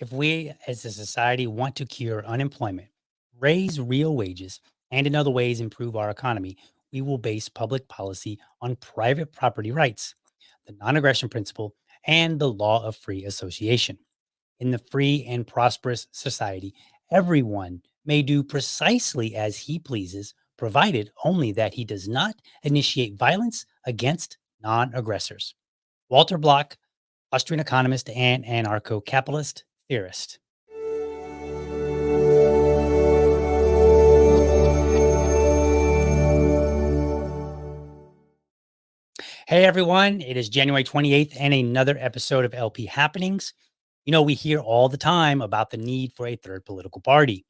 If we as a society want to cure unemployment, raise real wages, and in other ways improve our economy, we will base public policy on private property rights, the non aggression principle, and the law of free association. In the free and prosperous society, everyone may do precisely as he pleases, provided only that he does not initiate violence against non aggressors. Walter Block, Austrian economist and anarcho capitalist theorist. Hey everyone, it is January 28th and another episode of LP Happenings. We hear all the time about the need for a third political party.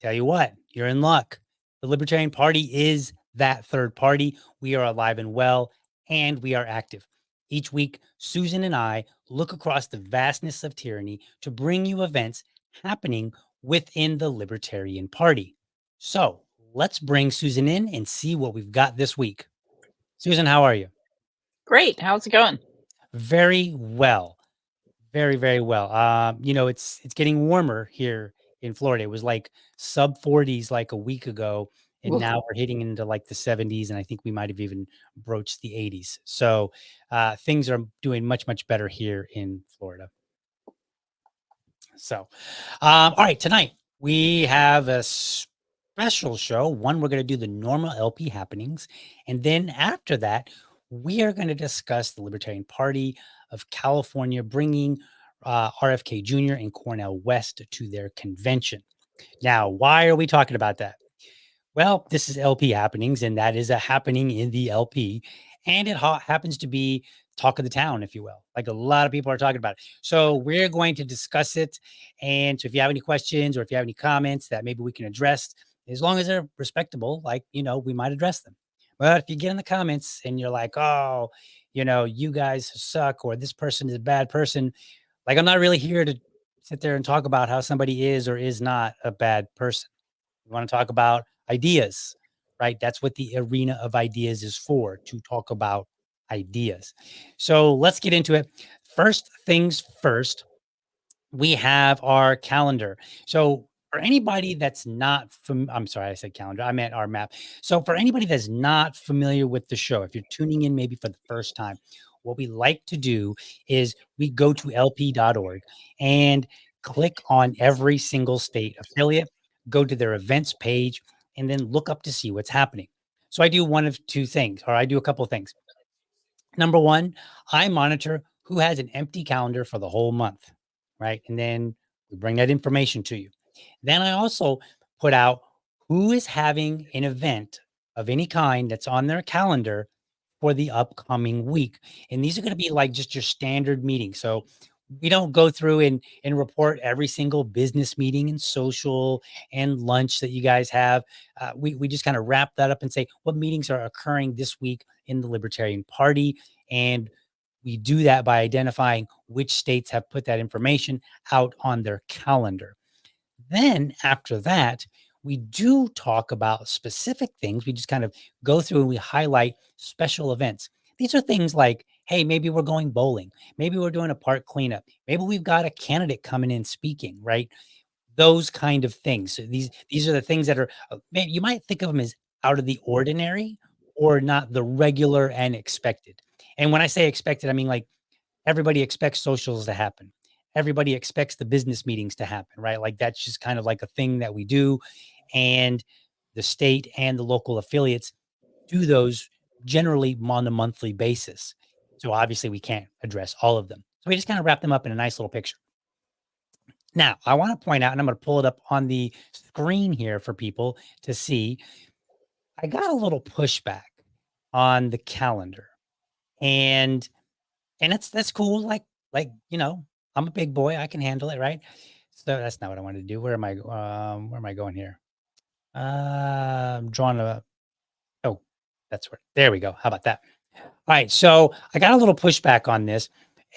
Tell you what, you're in luck. The Libertarian Party is that third party. We are alive and well, and we are active. Each week, Susan and I look across the vastness of tyranny to bring you events happening within the Libertarian Party. So let's bring Susan in and see what we've got this week. Susan, how are you? Great. How's it going? Very well. Very, very well. It's getting warmer here in Florida. It was like sub 40s like a week ago, and Oof. now we're hitting into like the 70s, and I think we might have even broached the 80s. So things are doing much, much better here in Florida. So, all right, tonight we have a special show. One, we're going to do the normal LP happenings, and then after that, we are going to discuss the Libertarian Party of California bringing RFK Jr. and Cornell West to their convention. Now, why are we talking about that? Well, this is LP happenings, and that is a happening in the LP, and it happens to be talk of the town, if you will. Like a lot of people are talking about it. So we're going to discuss it. And so if you have any questions or if you have any comments that maybe we can address, as long as they're respectable, we might address them. But if you get in the comments and you're like, oh, you guys suck, or this person is a bad person, like I'm not really here to sit there and talk about how somebody is or is not a bad person. We want to talk about ideas, right? That's what the arena of ideas is for, to talk about ideas. So let's get into it. First things first, we have our calendar. So for anybody that's not I'm sorry, I said calendar. I meant our map. So for anybody that's not familiar with the show, if you're tuning in maybe for the first time, what we like to do is we go to lp.org and click on every single state affiliate, go to their events page, and then look up to see what's happening. So I do one of two things, or I do a couple of things. Number one, I monitor who has an empty calendar for the whole month, right? And then we bring that information to you. Then I also put out who is having an event of any kind that's on their calendar for the upcoming week. And these are going to be like just your standard meetings. So we don't go through and report every single business meeting and social and lunch that you guys have. We just kind of wrap that up and say what meetings are occurring this week in the Libertarian Party. And we do that by identifying which states have put that information out on their calendar. Then after that, we do talk about specific things. We just kind of go through and we highlight special events. These are things like, hey, maybe we're going bowling. Maybe we're doing a park cleanup. Maybe we've got a candidate coming in speaking, right? Those kind of things. So these are the things that are, maybe you might think of them as out of the ordinary or not the regular and expected. And when I say expected, I mean like everybody expects socials to happen. Everybody expects the business meetings to happen, right? Like that's just kind of like a thing that we do. And the state and the local affiliates do those generally on a monthly basis. So obviously we can't address all of them. So we just kind of wrap them up in a nice little picture. Now, I want to point out, and I'm going to pull it up on the screen here for people to see. I got a little pushback on the calendar. And that's cool. I'm a big boy. I can handle it, right? So that's not what I wanted to do. Where am I going here? I'm drawing a oh, that's where there we go. How about that? All right. So I got a little pushback on this,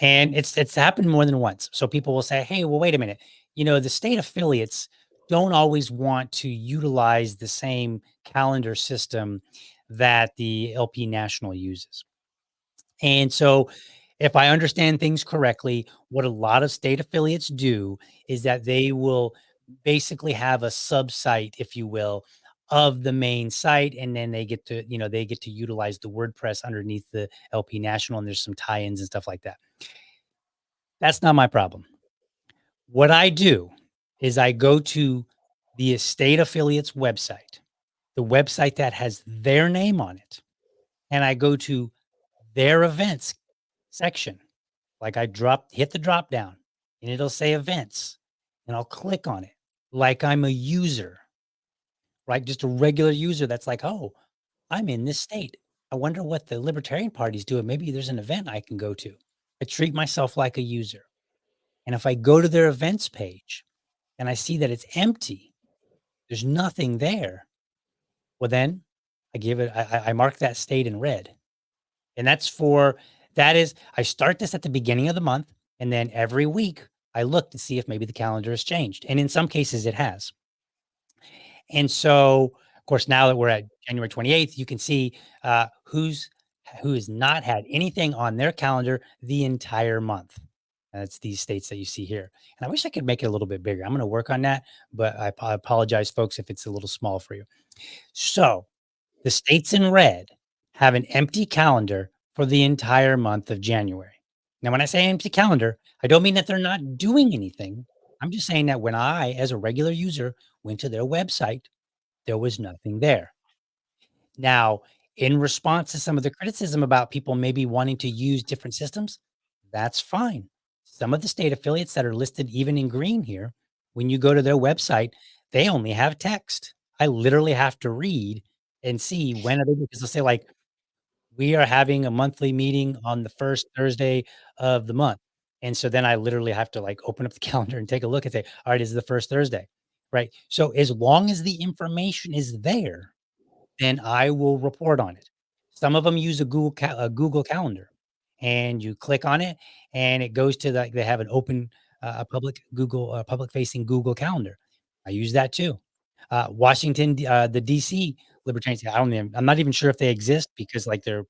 and it's happened more than once. So people will say, hey, well, wait a minute. The state affiliates don't always want to utilize the same calendar system that the LP National uses. And so if I understand things correctly, what a lot of state affiliates do is that they will basically have a sub-site, if you will, of the main site, and then they get to utilize the WordPress underneath the LP National, and there's some tie-ins and stuff like that. That's not my problem. What I do is I go to the state affiliate's website, the website that has their name on it, and I go to their events section. Like hit the drop down and it'll say events and I'll click on it like I'm a user, right? Just a regular user that's like, oh, I'm in this state. I wonder what the Libertarian Party's doing. Maybe there's an event I can go to. I treat myself like a user. And if I go to their events page and I see that it's empty, there's nothing there. Well, then I mark that state in red. And I start this at the beginning of the month. And then every week I look to see if maybe the calendar has changed. And in some cases it has. And so, of course, now that we're at January 28th, you can see who has not had anything on their calendar the entire month. That's these states that you see here. And I wish I could make it a little bit bigger. I'm going to work on that, but I apologize, folks, if it's a little small for you. So the states in red have an empty calendar for the entire month of January. Now, when I say empty calendar, I don't mean that they're not doing anything. I'm just saying that when I, as a regular user, went to their website, there was nothing there. Now, in response to some of the criticism about people maybe wanting to use different systems, that's fine. Some of the state affiliates that are listed even in green here, when you go to their website, they only have text. I literally have to read and see when are they, because they'll say like, we are having a monthly meeting on the first Thursday of the month. And so then I literally have to like open up the calendar and take a look and say, all right, this is the first Thursday. Right. So as long as the information is there, then I will report on it. Some of them use a Google Calendar, and you click on it, and it goes to they have an open, a public Google, public-facing Google Calendar. I use that too. The DC Libertarians, I'm not even sure if they exist because, like, the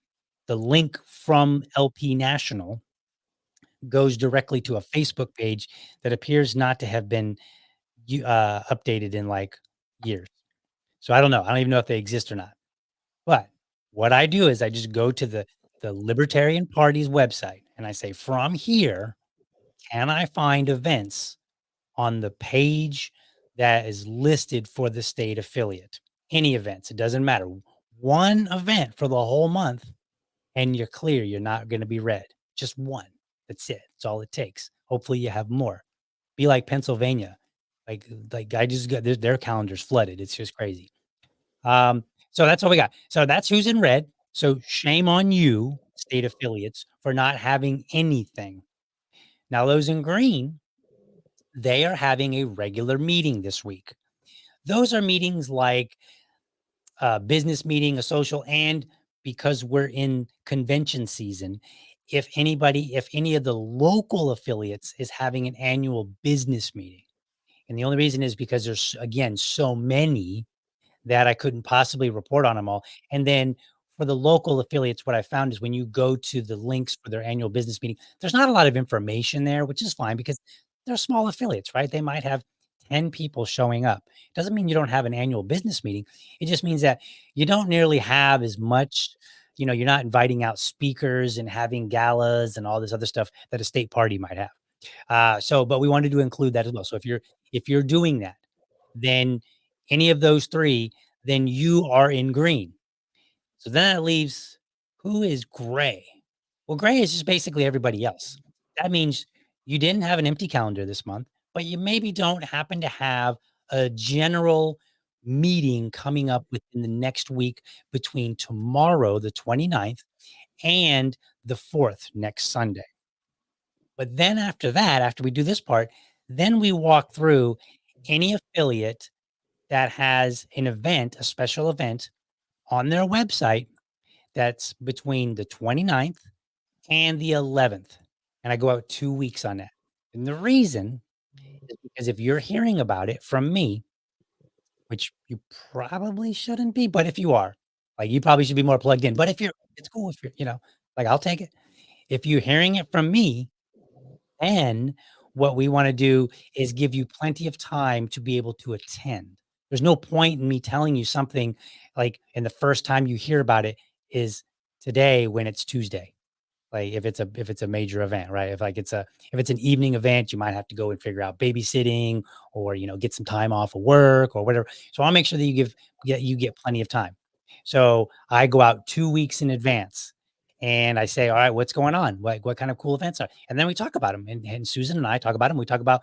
link from LP National goes directly to a Facebook page that appears not to have been updated in, like, years. So I don't know. I don't even know if they exist or not. But what I do is I just go to the Libertarian Party's website and I say, from here, can I find events on the page that is listed for the state affiliate? Any events, it doesn't matter. One event for the whole month, and you're clear. You're not going to be red. Just one. That's it. That's all it takes. Hopefully, you have more. Be like Pennsylvania. Like I just got their calendar's flooded. It's just crazy. So that's what we got. So that's who's in red. So shame on you, state affiliates, for not having anything. Now, those in green, they are having a regular meeting this week. Those are meetings like a business meeting, a social, and because we're in convention season, if any of the local affiliates is having an annual business meeting. And the only reason is because there's, again, so many that I couldn't possibly report on them all. And then for the local affiliates, what I found is when you go to the links for their annual business meeting, there's not a lot of information there, which is fine because they're small affiliates, right? They might have 10 people showing up. Doesn't mean you don't have an annual business meeting. It just means that you don't nearly have as much, you're not inviting out speakers and having galas and all this other stuff that a state party might have. But we wanted to include that as well. So if you're doing that, then any of those three, then you are in green. So then that leaves, who is gray? Well, gray is just basically everybody else. That means you didn't have an empty calendar this month, but you maybe don't happen to have a general meeting coming up within the next week between tomorrow, the 29th, and the 4th, next Sunday. But then after that, after we do this part, then we walk through any affiliate that has an event, a special event on their website that's between the 29th and the 11th. And I go out 2 weeks on that. And the reason is because if you're hearing about it from me, which you probably shouldn't be, but if you are, like, you probably should be more plugged in. But if you're, it's cool if you're, like, I'll take it. If you're hearing it from me, then what we want to do is give you plenty of time to be able to attend. There's no point in me telling you something like, and the first time you hear about it is today when it's Tuesday. Like if it's a major event, right? If it's an evening event, you might have to go and figure out babysitting or get some time off of work or whatever. So I'll make sure that you get plenty of time. So I go out 2 weeks in advance and I say, all right, what's going on? What kind of cool events are? And then we talk about them. And Susan and I talk about them. We talk about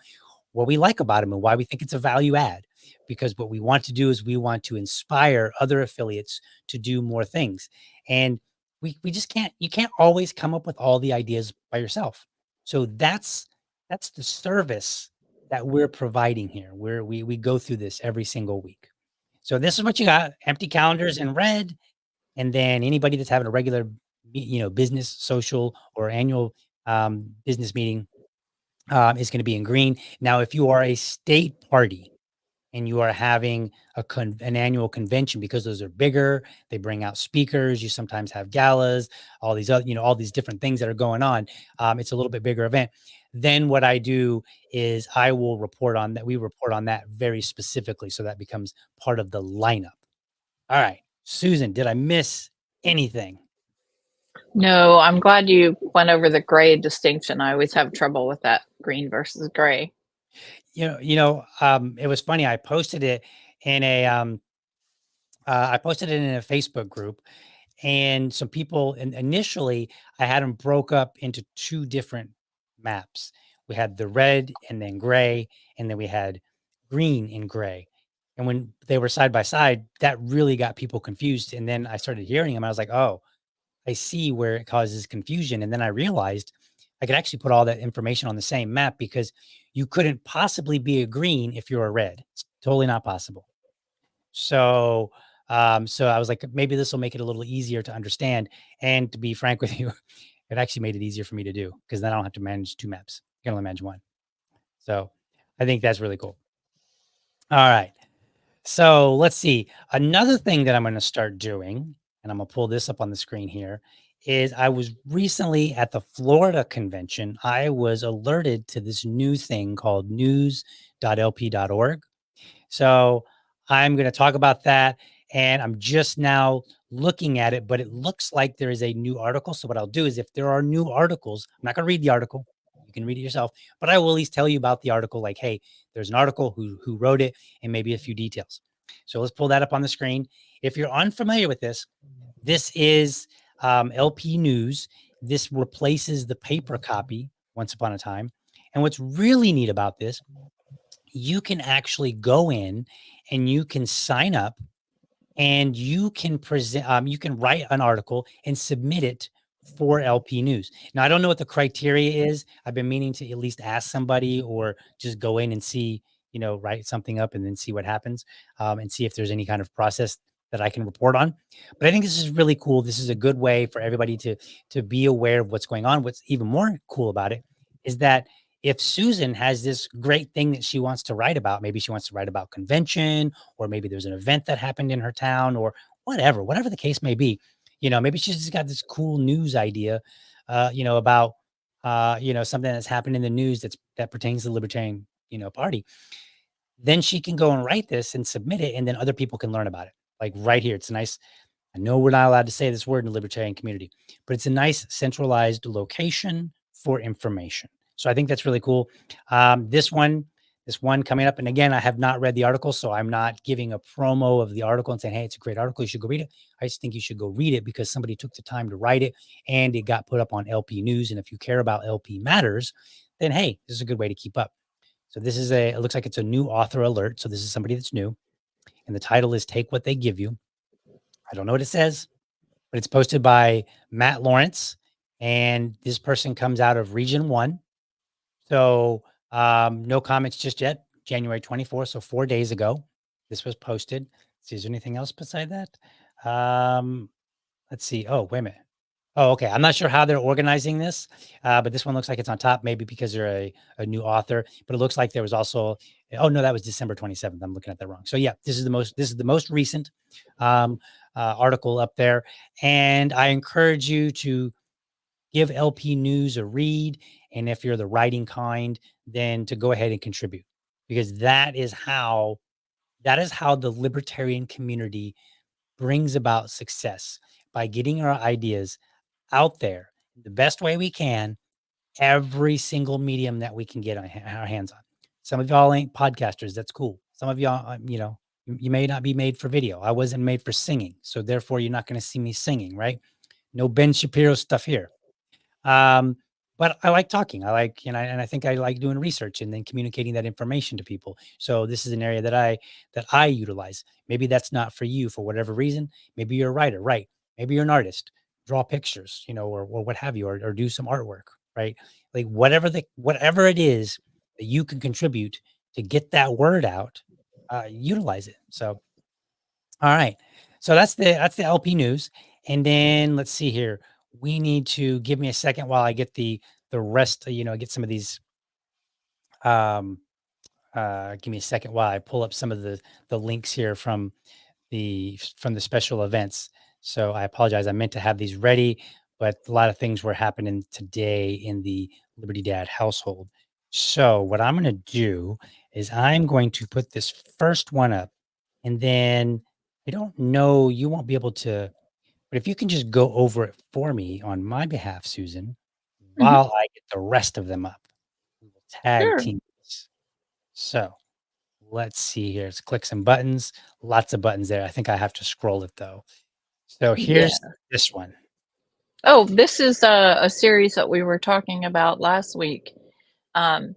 what we like about them and why we think it's a value add. Because what we want to do is we want to inspire other affiliates to do more things. And we just can't you can't always come up with all the ideas by yourself. So that's the service that we're providing here. We go through this every single week. So this is what you got: empty calendars in red, and then anybody that's having a regular, business, social, or annual business meeting is going to be in green. Now, if you are a state party and you are having an annual convention, because those are bigger, they bring out speakers, you sometimes have galas, all these other, all these different things that are going on. It's a little bit bigger event. Then what I do is I will report on that. We report on that very specifically. So that becomes part of the lineup. All right, Susan, did I miss anything? No, I'm glad you went over the gray distinction. I always have trouble with that green versus gray. It was funny. In a, I posted it in a Facebook group, and some people, and initially I had them broke up into two different maps. We had the red and then gray, and then we had green and gray. And when they were side by side, that really got people confused. And then I started hearing them. I was like, oh, I see where it causes confusion. And then I realized I could actually put all that information on the same map because you couldn't possibly be a green if you're a red. It's totally not possible. So, so I was like, maybe this will make it a little easier to understand. And to be frank with you, it actually made it easier for me to do because then I don't have to manage two maps. I can only manage one. So I think that's really cool. All right. So let's see. Another thing that I'm going to start doing, and I'm going to pull this up on the screen here, is I was recently at the Florida convention. I was alerted to this new thing called news.lp.org. So I'm going to talk about that. And I'm just now looking at it, but it looks like there is a new article. So what I'll do is if there are new articles, I'm not going to read the article. You can read it yourself, but I will at least tell you about the article. Like, hey, there's an article, who wrote it, and maybe a few details. So let's pull that up on the screen. If you're unfamiliar with this, this is LP News. This replaces the paper copy once upon a time. And what's really neat about this, you can actually go in and you can sign up and you can present, you can write an article and submit it for LP News. Now, I don't know what the criteria is. I've been meaning to at least ask somebody or just go in and see, write something up and then see what happens, and see if there's any kind of process that I can report on. But I think this is really cool. This is a good way for everybody to be aware of what's going on. What's even more cool about it is that if Susan has this great thing that she wants to write about, maybe she wants to write about convention, or maybe there's an event that happened in her town, or whatever the case may be, maybe she's just got this cool news idea, about, something that's happened in the news that pertains to the Libertarian, Party. Then she can go and write this and submit it, and then other people can learn about it. Like right here, it's a nice. I know we're not allowed to say this word in the libertarian community, but it's a nice centralized location for information. So I think that's really cool. This one coming up, and again, I have not read the article, so I'm not giving a promo of the article and saying, "Hey, it's a great article. You should go read it." I just think you should go read it because somebody took the time to write it, and it got put up on LP News. And if you care about LP matters, then hey, this is a good way to keep up. So it looks like it's a new author alert. So this is somebody that's new, and the title is "Take What They Give You." I don't know what it says, but it's posted by Matt Lawrence, and this person comes out of Region 1. So, no comments just yet. January 24th, so 4 days ago, this was posted. Let's see, is there anything else beside that? Let's see. Oh, wait a minute. Oh, okay. I'm not sure how they're organizing this, but this one looks like it's on top, maybe because they're a new author. But it looks like there was also. Oh no, that was December 27th. I'm looking at that wrong. So yeah, this is the most recent article up there, and I encourage you to give LP News a read. And if you're the writing kind, then to go ahead and contribute, because that is how the libertarian community brings about success, by getting our ideas out there the best way we can, every single medium that we can get our hands on. Some of y'all ain't podcasters. That's cool. Some of y'all, you may not be made for video. I wasn't made for singing. So therefore, you're not going to see me singing, right? No Ben Shapiro stuff here. Um, but I like talking. I like, and I think I like doing research and then communicating that information to people. So this is an area that I utilize. Maybe that's not for you for whatever reason. Maybe you're a writer, right? Maybe you're an artist, draw pictures, or what have you, or do some artwork, right? Like whatever it is that you can contribute to get that word out, utilize it. So all right. So that's the LP news. And then let's see here. We need to give me a second while I get the rest, get some of these give me a second while I pull up some of the links here from the special events. So I apologize. I meant to have these ready, but a lot of things were happening today in the Liberty Dad household. So what I'm going to do is I'm going to put this first one up, and then I don't know, you won't be able to, but if you can just go over it for me on my behalf, Susan, Hmm. while I get the rest of them up, we will tag Sure. team this. So let's see here. Let's click some buttons. Lots of buttons there. I think I have to scroll it though. So Yeah. here's this one. Oh, this is a series that we were talking about last week, um,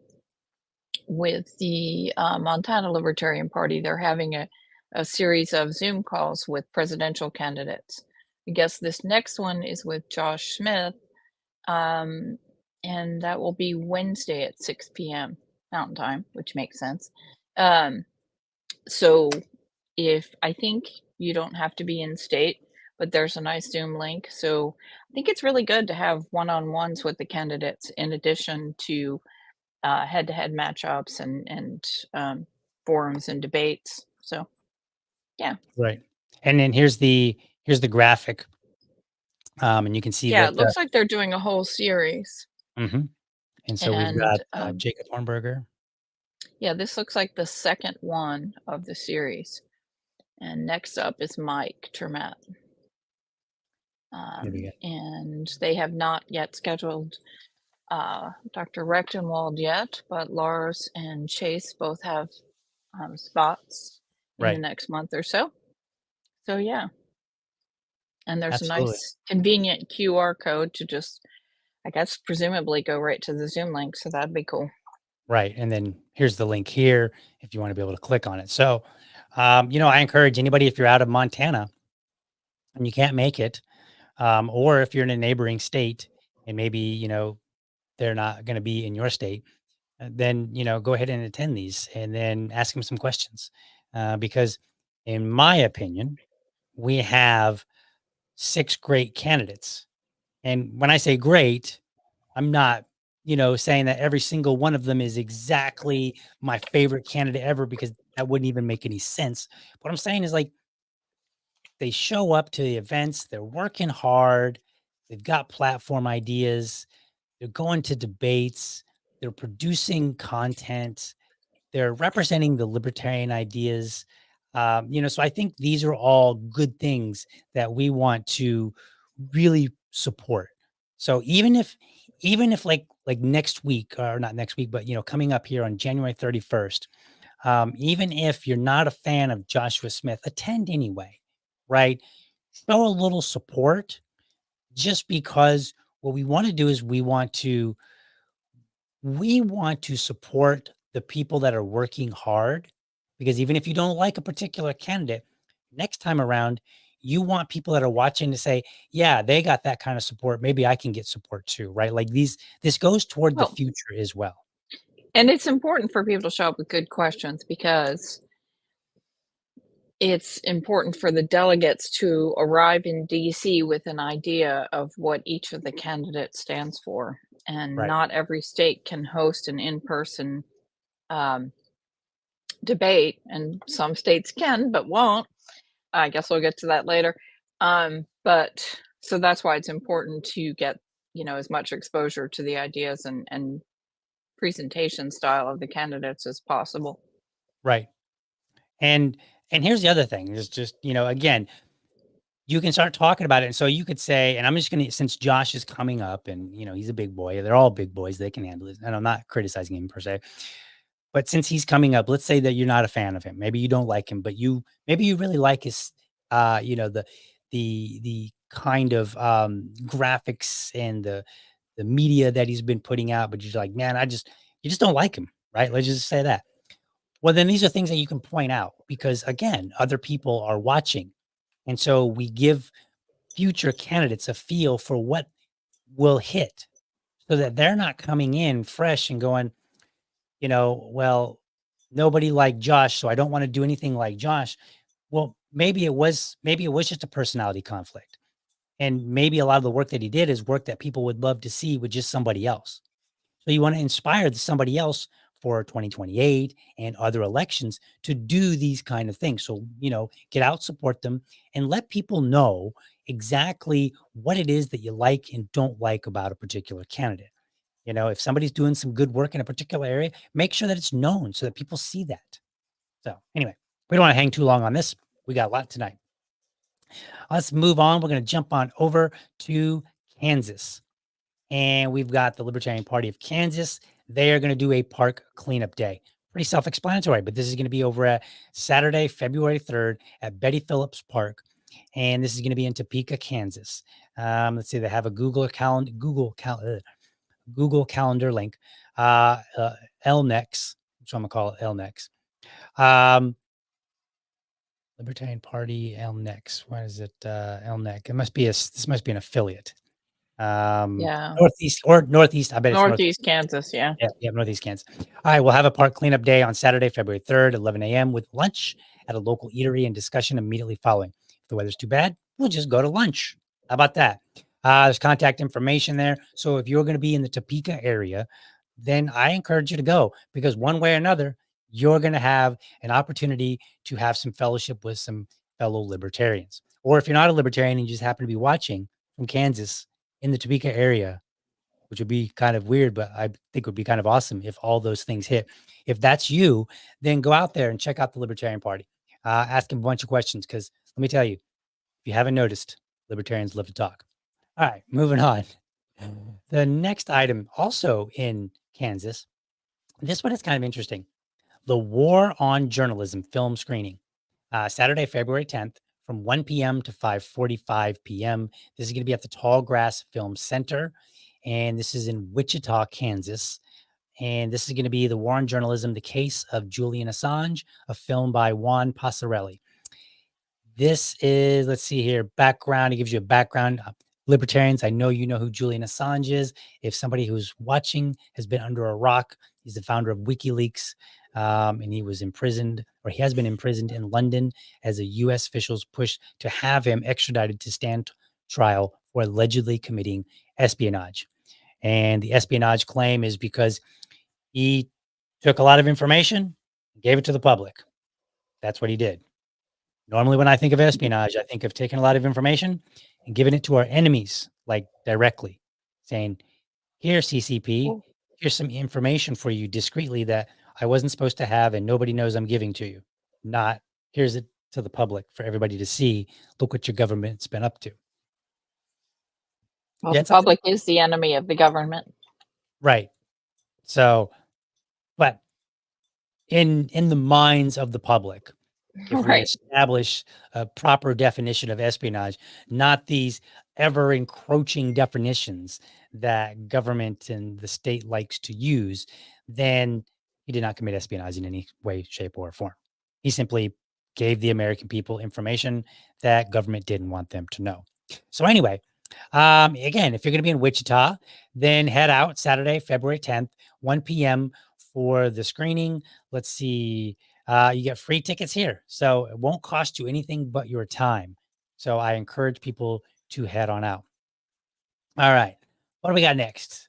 with the Montana Libertarian Party. They're having a series of Zoom calls with presidential candidates. I guess this next one is with Josh Smith, um, and that will be Wednesday at 6 p.m. Mountain Time, which makes sense. Um, so if I think you don't have to be in state, but there's a nice Zoom link. So I think it's really good to have one-on-ones with the candidates in addition to head-to-head matchups and forums and debates. So yeah, Right. And then here's the graphic. And you can see yeah, it that looks like they're doing a whole series, mhm. And so we've and got Jacob Hornberger. yeah, this looks like the second one of the series. And next up is Mike Termat. Here we go. And they have not yet scheduled Dr. Rechtenwald yet, but Lars and Chase both have spots in the Right. next month or so. So yeah, and there's a Absolutely. nice convenient QR code to just, I guess, presumably go right to the Zoom link. So that'd be cool. Right. And then here's the link here if you want to be able to click on it. So, I encourage anybody, if you're out of Montana and you can't make it, or if you're in a neighboring state and maybe, they're not going to be in your state, then, go ahead and attend these and then ask them some questions. Because in my opinion, we have 6 great candidates. And when I say great, I'm not, saying that every single one of them is exactly my favorite candidate ever, because that wouldn't even make any sense. What I'm saying is, like, they show up to the events, they're working hard, they've got platform ideas, they're going to debates, they're producing content, they're representing the libertarian ideas. So I think these are all good things that we want to really support. So even if like next week, or not next week, but coming up here on January 31st, even if you're not a fan of Joshua Smith, attend anyway, right? Show a little support, just because what we want to do is we want to support the people that are working hard, because even if you don't like a particular candidate, next time around, you want people that are watching to say, yeah, they got that kind of support. Maybe I can get support too, right? Like this goes toward the Well, future as well. and it's important for people to show up with good questions because it's important for the delegates to arrive in DC with an idea of what each of the candidates stands for. And Right. not every state can host an in person um, debate, and some states can, but won't. I guess we'll get to that later. But so that's why it's important to get as much exposure to the ideas and presentation style of the candidates as possible. Right. And here's the other thing is just, again, you can start talking about it. And so you could say, and I'm just going to, since Josh is coming up and, he's a big boy, they're all big boys, they can handle it. And I'm not criticizing him per se, but since he's coming up, let's say that you're not a fan of him. Maybe you don't like him, but maybe you really like his, the kind of graphics and the media that he's been putting out, but you're like, man, you just don't like him. Right. Let's just say that. Well, then these are things that you can point out because again, other people are watching. And so we give future candidates a feel for what will hit so that they're not coming in fresh and going, well, nobody liked Josh, so I don't want to do anything like Josh. Well, maybe it was just a personality conflict. And maybe a lot of the work that he did is work that people would love to see with just somebody else. So you want to inspire somebody else for 2028 and other elections to do these kind of things. So, get out, support them, and let people know exactly what it is that you like and don't like about a particular candidate. If somebody's doing some good work in a particular area, make sure that it's known so that people see that. So, anyway, we don't want to hang too long on this. We got a lot tonight. Let's move on. We're going to jump on over to Kansas. And we've got the Libertarian Party of Kansas. They are going to do a park cleanup day. Pretty self-explanatory, but this is going to be over at Saturday, February 3rd at Betty Phillips Park. And this is going to be in Topeka, Kansas. Let's see, they have a Google Calendar link. LNEX, which I'm going to call it LNEX. Libertarian Party, LNEX. What is it? LNEC. This must be an affiliate. Yeah. Northeast. I bet it's Northeast Kansas, yeah. Yeah, Northeast Kansas. All right, we'll have a park cleanup day on Saturday, February 3rd, 11 a.m. with lunch at a local eatery and discussion immediately following. If the weather's too bad, we'll just go to lunch. How about that? There's contact information there. So if you're going to be in the Topeka area, then I encourage you to go because one way or another, you're going to have an opportunity to have some fellowship with some fellow libertarians. Or if you're not a libertarian and you just happen to be watching from Kansas in the Topeka area, which would be kind of weird, but I think would be kind of awesome if all those things hit. If that's you, then go out there and check out the Libertarian Party. Ask them a bunch of questions because let me tell you, if you haven't noticed, libertarians love to talk. All right, moving on. The next item, also in Kansas, this one is kind of interesting. The War on Journalism film screening, Saturday, February 10th from 1 p.m. to 5:45 p.m. This is going to be at the Tallgrass Film Center, and this is in Wichita, Kansas. And this is going to be The War on Journalism, The Case of Julian Assange, a film by Juan Passarelli. This is, let's see here, background. It gives you a background. Libertarians, I know you know who Julian Assange is. If somebody who's watching has been under a rock, he's the founder of WikiLeaks, and he was imprisoned, or he has been imprisoned in London as a U.S. officials push to have him extradited to stand trial for allegedly committing espionage. And the espionage claim is because he took a lot of information and gave it to the public. That's what he did. Normally, when I think of espionage, I think of taking a lot of information and giving it to our enemies, like directly, saying, here, CCP, Well, here's some information for you discreetly that I wasn't supposed to have and nobody knows I'm giving to you. Not, here's it to the public for everybody to see. Look what your government's been up to. well, Yeah, the it's something. public is the enemy of the government. Right. So, but in the minds of the public, if we Right. establish a proper definition of espionage, not these ever encroaching definitions that government and the state likes to use, then he did not commit espionage in any way, shape, or form. He simply gave the American people information that government didn't want them to know. So anyway, again, if you're going to be in Wichita, then head out Saturday, February 10th, 1 p.m. for the screening. Let's see. You get free tickets here. So it won't cost you anything but your time. So I encourage people to head on out. All right. What do we got next?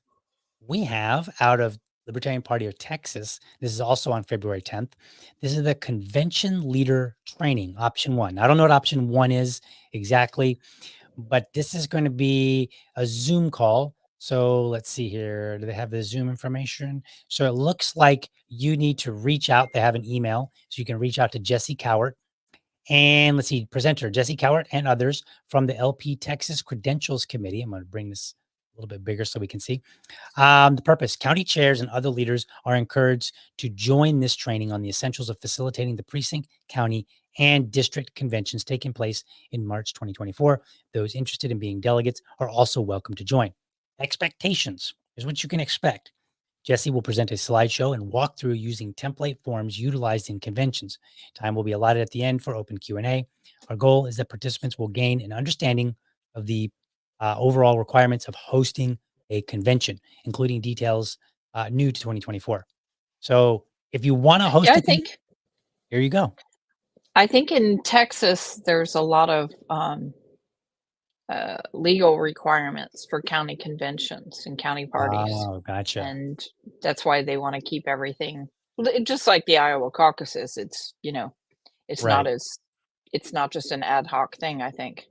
We have out of Libertarian Party of Texas. This is also on February 10th. This is the convention leader training, option 1. I don't know what option 1 is exactly, but this is going to be a Zoom call So let's see here. Do they have the Zoom information? So it looks like you need to reach out. They have an email, so you can reach out to Jesse Cowart. And let's see, presenter Jesse Cowart and others from the LP Texas Credentials Committee. I'm going to bring this a little bit bigger so we can see. The purpose: county chairs and other leaders are encouraged to join this training on the essentials of facilitating the precinct, county, and district conventions taking place in March 2024. Those interested in being delegates are also welcome to join. Expectations: here's what you can expect. Jesse will present a slideshow and walk through using template forms utilized in conventions. Time will be allotted at the end for open Q&A. Our goal is that participants will gain an understanding of the overall requirements of hosting a convention, including details new to 2024. So if you want to Yeah, host here you go. I think in Texas, there's a lot of, legal requirements for county conventions and county parties, Oh, gotcha. and that's why they wanna keep everything just like the Iowa caucuses, it's not Right, as it's not just an ad hoc thing, I think.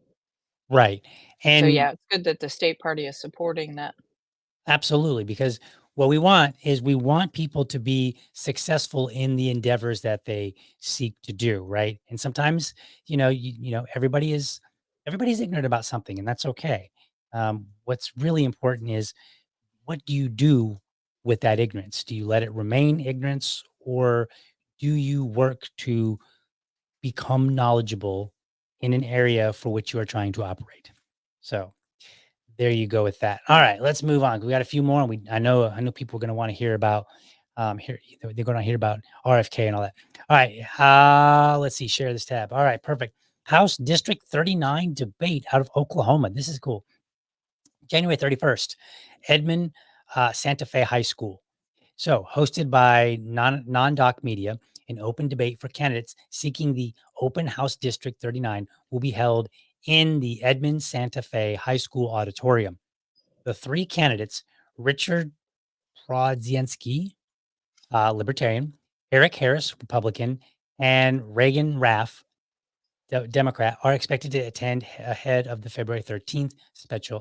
right. So, And yeah, it's good that the state party is supporting that. absolutely, because what we want is we want people to be successful in the endeavors that they seek to do, right? And sometimes, everybody's ignorant about something, and that's okay. What's really important is what do you do with that ignorance? Do you let it remain ignorance, or do you work to become knowledgeable in an area for which you are trying to operate? So there you go with that. All right, let's move on. We got a few more. And I know people are going to want to hear about they're going to hear about RFK and all that. All right. Let's see, share this tab. All right, perfect. House District 39 debate out of Oklahoma. This is cool. January 31st, Edmond Santa Fe High School. So, hosted by Non-Doc Media, an open debate for candidates seeking the Open House District 39 will be held in the Edmond Santa Fe High School auditorium. The three candidates, Richard Prodzienski, Libertarian, Eric Harris, Republican, and Reagan Raff, Democrat, are expected to attend ahead of the February 13th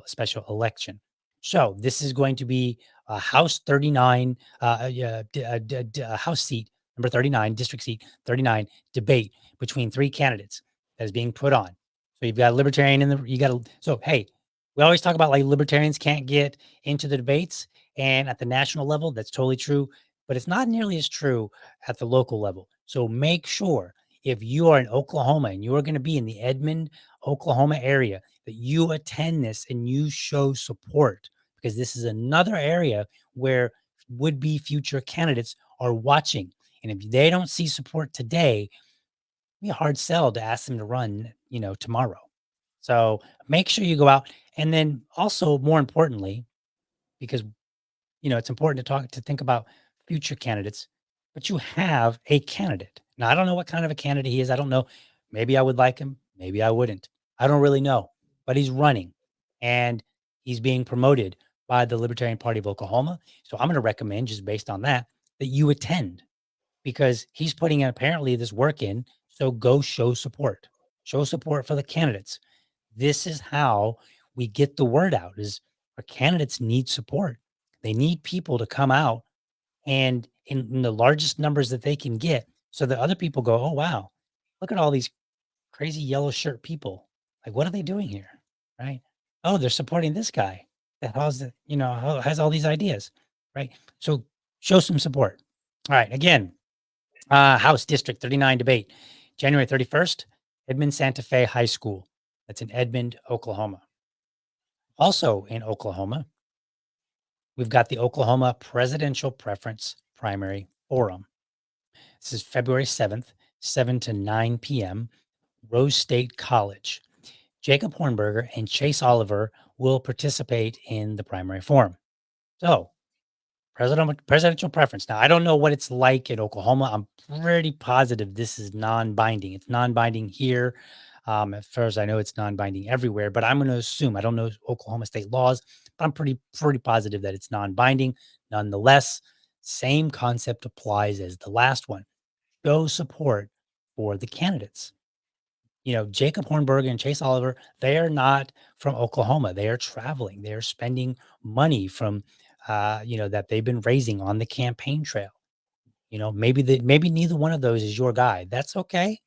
special election. So this is going to be a House 39, House seat number 39, district seat 39 debate between three candidates that is being put on. So you've got a libertarian so hey, we always talk about like libertarians can't get into the debates, and at the national level, that's totally true, but it's not nearly as true at the local level. So make sure if you are in Oklahoma and you are going to be in the Edmond, Oklahoma area, that you attend this and you show support, because this is another area where would be future candidates are watching. And if they don't see support today, it'd be a hard sell to ask them to run, tomorrow. So make sure you go out. And then also, more importantly, because it's important to think about future candidates, but you have a candidate. Now, I don't know what kind of a candidate he is. I don't know. Maybe I would like him. Maybe I wouldn't. I don't really know, but he's running and he's being promoted by the Libertarian Party of Oklahoma. So I'm going to recommend, just based on that, that you attend, because he's putting apparently this work in. So go show support for the candidates. This is how we get the word out: is our candidates need support. They need people to come out and in the largest numbers that they can get, so that other people go, oh wow, look at all these crazy yellow shirt people. Like, what are they doing here? Right? Oh, they're supporting this guy that has all these ideas. Right? So show some support. All right. Again, House District 39 debate, January 31st, Edmond Santa Fe High School. That's in Edmond, Oklahoma. Also in Oklahoma, we've got the Oklahoma Presidential Preference Primary Forum. This is February 7th, 7 to 9 p.m., Rose State College. Jacob Hornberger and Chase Oliver will participate in the primary forum. So, presidential preference. Now, I don't know what it's like in Oklahoma. I'm pretty positive this is non-binding. It's non-binding here. As far as I know, it's non-binding everywhere. But I'm going to assume, I don't know Oklahoma state laws, but I'm pretty positive that it's non-binding. Nonetheless, same concept applies as the last one. Show support for the candidates. Jacob Hornberg and Chase Oliver, they are not from Oklahoma. They are traveling. They are spending money from, that they've been raising on the campaign trail. Maybe neither one of those is your guy. That's okay.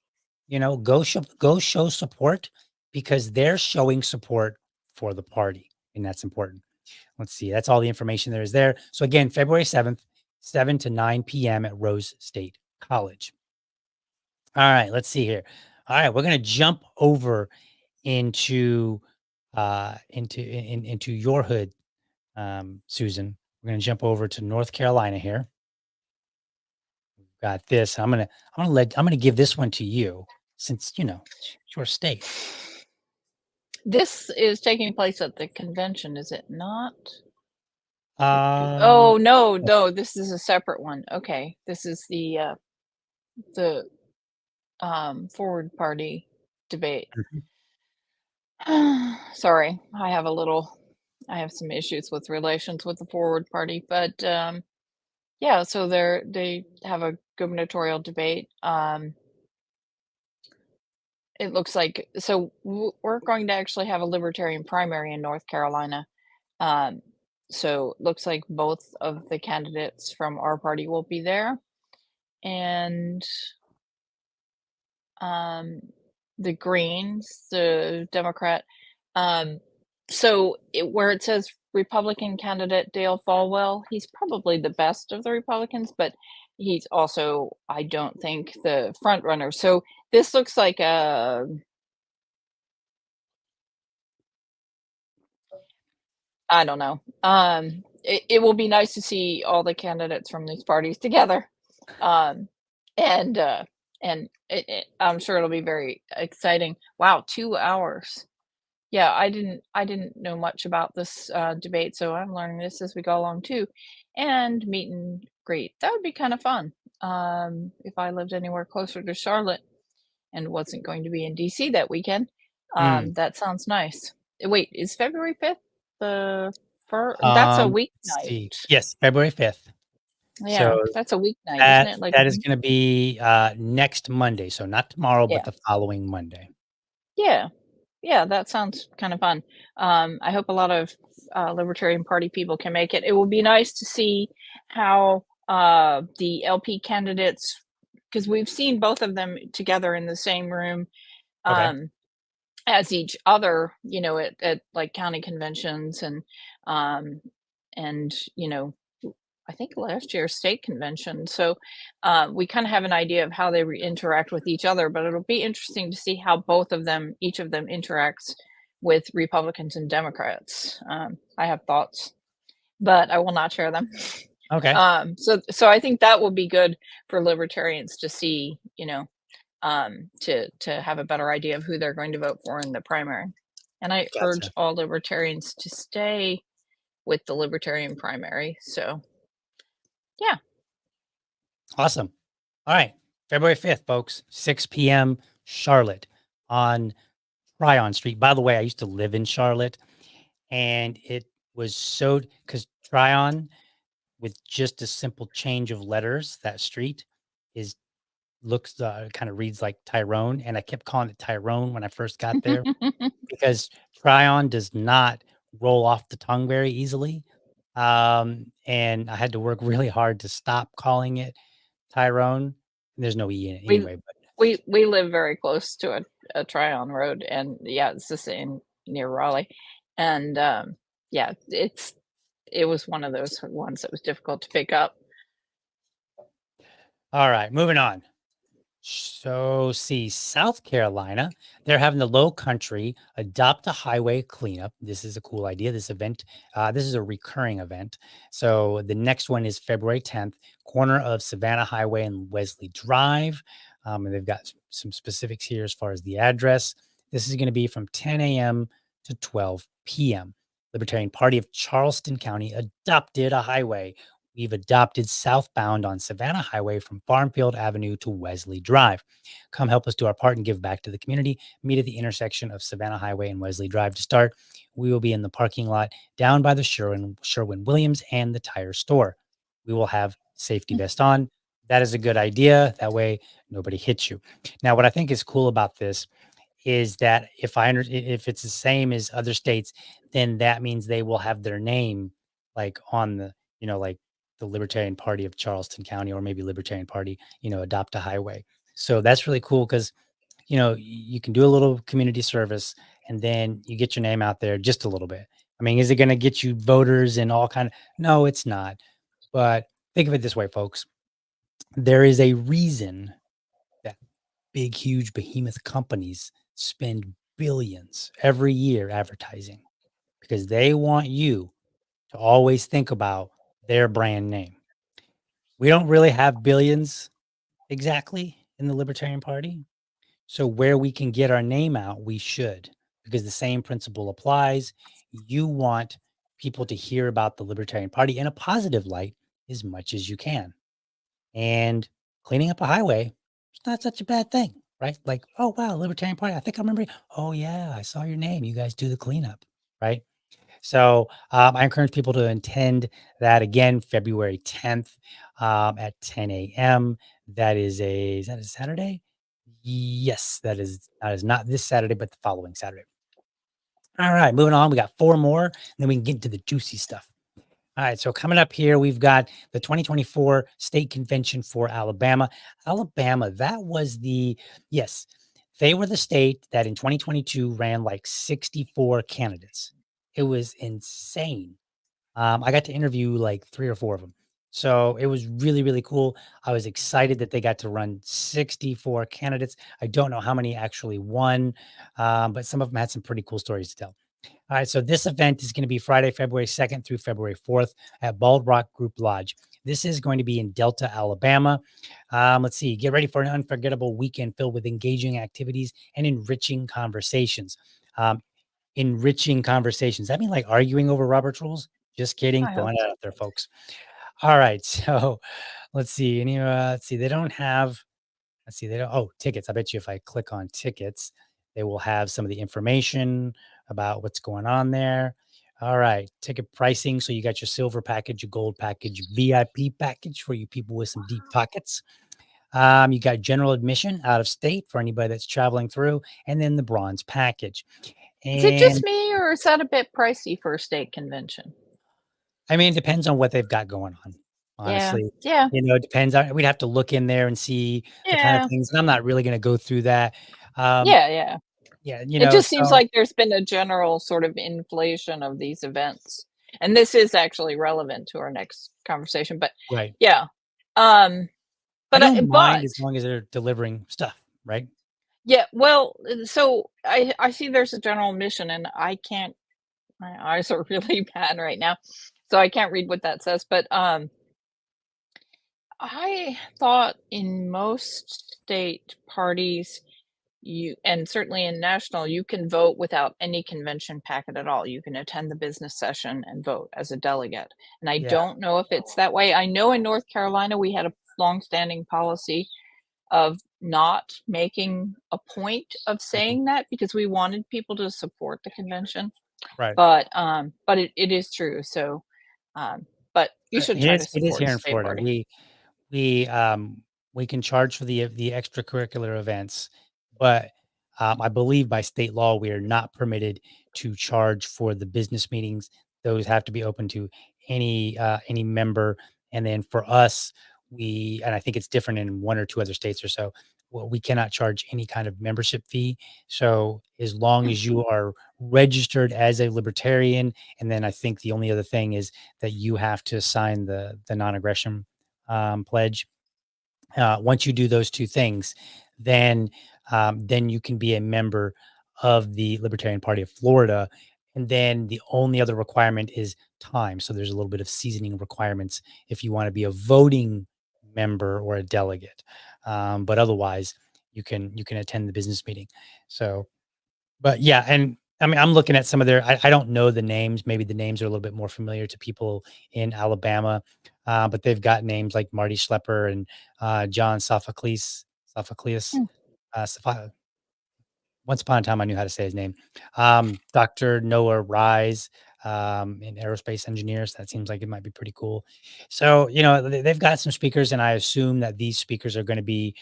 Go show support because they're showing support for the party, and that's important. Let's see. That's all the information there is there. So again, February 7th, 7 to 9 p.m. at Rose State College. All right, let's see here. All right, we're gonna jump over into into your hood, Susan. We're gonna jump over to North Carolina here. Got this. I'm gonna give this one to you since it's your state. This is taking place at the convention, is it not? Um, Oh, no, no, this is a separate one. Okay. This is the forward party debate. mhm. Sorry, I have some issues with relations with the forward party, but yeah, so they have a gubernatorial debate. It looks like we're going to actually have a libertarian primary in North Carolina. Um, so it looks like both of the candidates from our party will be there, and um, the Greens, the Democrat. Um, where it says Republican candidate Dale Folwell, he's probably the best of the Republicans, but he's also, I don't think, the front runner. So this looks like a, I don't know. It will be nice to see all the candidates from these parties together. Um, and I'm sure it'll be very exciting. Wow, 2 hours. Yeah, I didn't know much about this, debate, so I'm learning this as we go along too. And meet and greet, that would be kinda fun, if I lived anywhere closer to Charlotte and wasn't going to be in DC that weekend. Mm. That sounds nice. Wait, is February 5th the that's a Let's weeknight. see. Yes, February 5th. So Yeah, that's a weeknight, isn't that it? Like, that is gonna be next Monday. So not tomorrow, but yeah. the following Monday. Yeah. Yeah, that sounds kind of fun. I hope a lot of Libertarian Party people can make it. It will be nice to see how the LP candidates, because we've seen both of them together in the same room Okay. um, as each other, at like county conventions um, and I think last year's state convention. So we kind of have an idea of how they interact with each other, but it'll be interesting to see how each of them interacts with Republicans and Democrats. I have thoughts, but I will not share them. Okay. So I think that will be good for libertarians to see, to have a better idea of who they're going to vote for in the primary. And I urge Gotcha. all libertarians to stay with the libertarian primary. So yeah. Awesome. All right. February 5th, folks, 6 p.m. Charlotte on Tryon Street. By the way, I used to live in Charlotte and it was so because Tryon, with just a simple change of letters, that street is looks kind of reads like Tyrone. And I kept calling it Tyrone when I first got there because Tryon does not roll off the tongue very easily. And I had to work really hard to stop calling it Tyrone. There's no E in it We anyway, but we live very close to a Tryon road, and yeah, it's the same near Raleigh, and, yeah, it was one of those ones that was difficult to pick up. all right, moving on. So, see, South Carolina, they're having the Low Country adopt a highway cleanup. This is a cool idea. This is a recurring event. So, the next one is February 10th, corner of Savannah Highway and Wesley Drive. And they've got some specifics here as far as the address. This is going to be from 10 a.m. to 12 p.m. Libertarian Party of Charleston County adopted a highway. We've adopted southbound on Savannah Highway from Farmfield Avenue to Wesley Drive. Come help us do our part and give back to the community. Meet at the intersection of Savannah Highway and Wesley Drive to start. We will be in the parking lot down by the Sherwin Williams and the tire store. We will have safety vest on. That is a good idea. That way, nobody hits you. Now, what I think is cool about this is that if it's the same as other states, then that means they will have their name like on the, like the Libertarian Party of Charleston County, or maybe Libertarian Party, Adopt a Highway. So that's really cool because, you can do a little community service and then you get your name out there just a little bit. I mean, is it going to get you voters and all kind of, no, it's not. But think of it this way, folks. There is a reason that big, huge behemoth companies spend billions every year advertising, because they want you to always think about their brand name. We don't really have billions exactly in the Libertarian Party. So where we can get our name out, we should, because the same principle applies. You want people to hear about the Libertarian Party in a positive light as much as you can. And cleaning up a highway, it's not such a bad thing, right? Like, oh wow, Libertarian Party. I think I remember. Oh yeah, I saw your name. You guys do the cleanup, right? So I encourage people to attend that again, February 10th at 10 a.m. Is that a Saturday? Yes, that is not this Saturday, but the following Saturday. All right, moving on. We got four more, and then we can get into the juicy stuff. All right, so coming up here, we've got the 2024 state convention for Alabama. Alabama, yes, they were the state that in 2022 ran like 64 candidates. It was insane. I got to interview like 3 or 4 of them. So it was really, really cool. I was excited that they got to run 64 candidates. I don't know how many actually won, but some of them had some pretty cool stories to tell. All right, so this event is going to be Friday, February 2nd through February 4th at Bald Rock Group Lodge. This is going to be in Delta, Alabama. Let's see, get ready for an unforgettable weekend filled with engaging activities and enriching conversations. Um, Enriching conversations. That mean like arguing over Robert's rules? Just kidding. I hope Throwing it so. out there, folks. All right. So let's see. Let's see. They don't have, let's see. They don't, oh, tickets. I bet you if I click on tickets, they will have some of the information about what's going on there. All right. Ticket pricing. So you got your silver package, your gold package, VIP package for you people with some deep pockets. You got general admission out of state for anybody that's traveling through, and then the bronze package. Is it just And me, or is that a bit pricey for a state convention? I mean, it depends on what they've got going on, Yeah, honestly. yeah, It depends on, we'd have to look in there and see the kind of yeah, things, and I'm not really gonna go through that. Um, yeah, yeah. yeah, It just seems so like there's been a general sort of inflation of these events, and this is actually relevant to our next conversation, but right. yeah. Um, I but don't mind as long as they're delivering stuff, right? yeah, well, so I see there's a general mission, and I can't, my eyes are really bad right now, so I can't read what that says, but, I thought in most state parties, you and certainly in national, you can vote without any convention packet at all. You can attend the business session and vote as a delegate. And I Yeah, don't know if it's that way. I know in North Carolina, we had a longstanding policy of not making a point of mhm, saying that because we wanted people to support the convention. right. But it is true. So, but you should try to It is support a here in state Florida. party. We, we can charge for the extracurricular events, but, I believe by state law, we are not permitted to charge for the business meetings. Those have to be open to any member, and then for us, and I think it's different in 1 or 2 other states or so, well, we cannot charge any kind of membership fee. So, as long Hmm. as you are registered as a libertarian, and then I think the only other thing is that you have to sign the non-aggression pledge. Once you do those 2 things, then you can be a member of the Libertarian Party of Florida, and then the only other requirement is time. So there's a little bit of seasoning requirements if you want to be a voting member or a delegate, but otherwise you can attend the business meeting. So but yeah, and I mean, I'm looking at some of their, I don't know the names. Maybe the names are a little bit more familiar to people in Alabama, but they've got names like Marty Schlepper and John Sophocles. Hmm. Once upon a time, I knew how to say his name. Dr. Noah Rise, in aerospace engineers. That seems like it might be pretty cool. So, they've got some speakers, and I assume that these speakers are going to be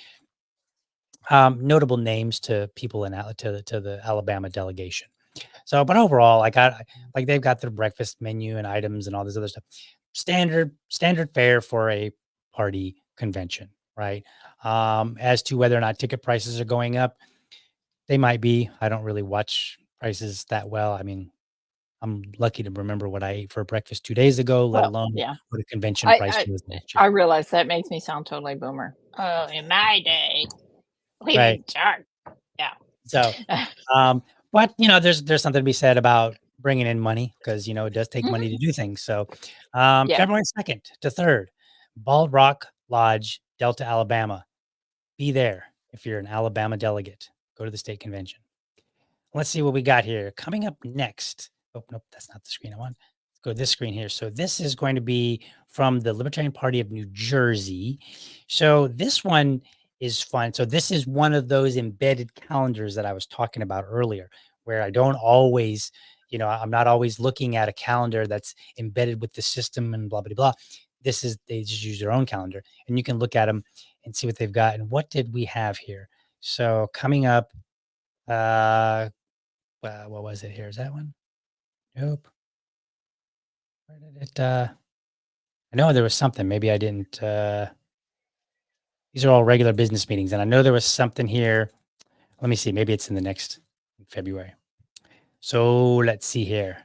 notable names to people to the Alabama delegation. So, but overall, like they've got their breakfast menu and items and all this other stuff. Standard fare for a party convention, right? As to whether or not ticket prices are going up, they might be. I don't really watch prices that well. I mean, I'm lucky to remember what I ate for breakfast 2 days ago, let Well, alone yeah. what a convention I price I was last year. I realize that makes me sound totally boomer. Oh, in my day, we Right. didn't charge. Yeah. So, um, but there's something to be said about bringing in money because it does take money Mhm. to do things. So, Yeah. February 2nd to 3rd, Bald Rock Lodge, Delta, Alabama. Be there if you're an Alabama delegate. Go to the state convention. Let's see what we got here. Coming up next. Oh, nope, that's not the screen I want. Let's go to this screen here. So this is going to be from the Libertarian Party of New Jersey. So this one is fun. So this is one of those embedded calendars that I was talking about earlier, where I don't always, I'm not always looking at a calendar that's embedded with the system and blah, blah, blah. This is, they just use their own calendar and you can look at them and see what they've got. And what did we have here? So coming up, uh, what was it here? Is that one? Nope. Where did it, I know there was something. Maybe I didn't, these are all regular business meetings. And I know there was something here. Let me see. Maybe it's in the next February. So let's see here.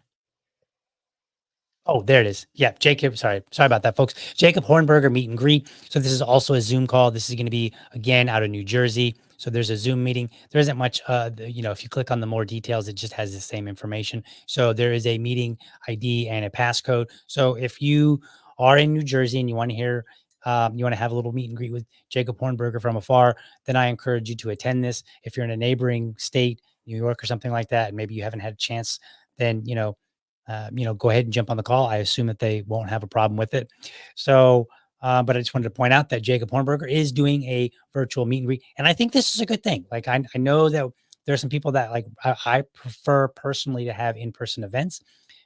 Oh, there it is. Yeah, Jacob. Sorry about that, folks. Jacob Hornberger meet and greet. So this is also a Zoom call. This is going to be again out of New Jersey. So there's a Zoom meeting. There isn't much. If you click on the more details, it just has the same information. So there is a meeting ID and a passcode. So if you are in New Jersey and you want to hear, you want to have a little meet and greet with Jacob Hornberger from afar, then I encourage you to attend this. If you're in a neighboring state, New York or something like that, and maybe you haven't had a chance, then go ahead and jump on the call. I assume that they won't have a problem with it. So, but I just wanted to point out that Jacob Hornberger is doing a virtual meet and greet. And I think this is a good thing. Like, I know that there are some people that I prefer personally to have in-person events,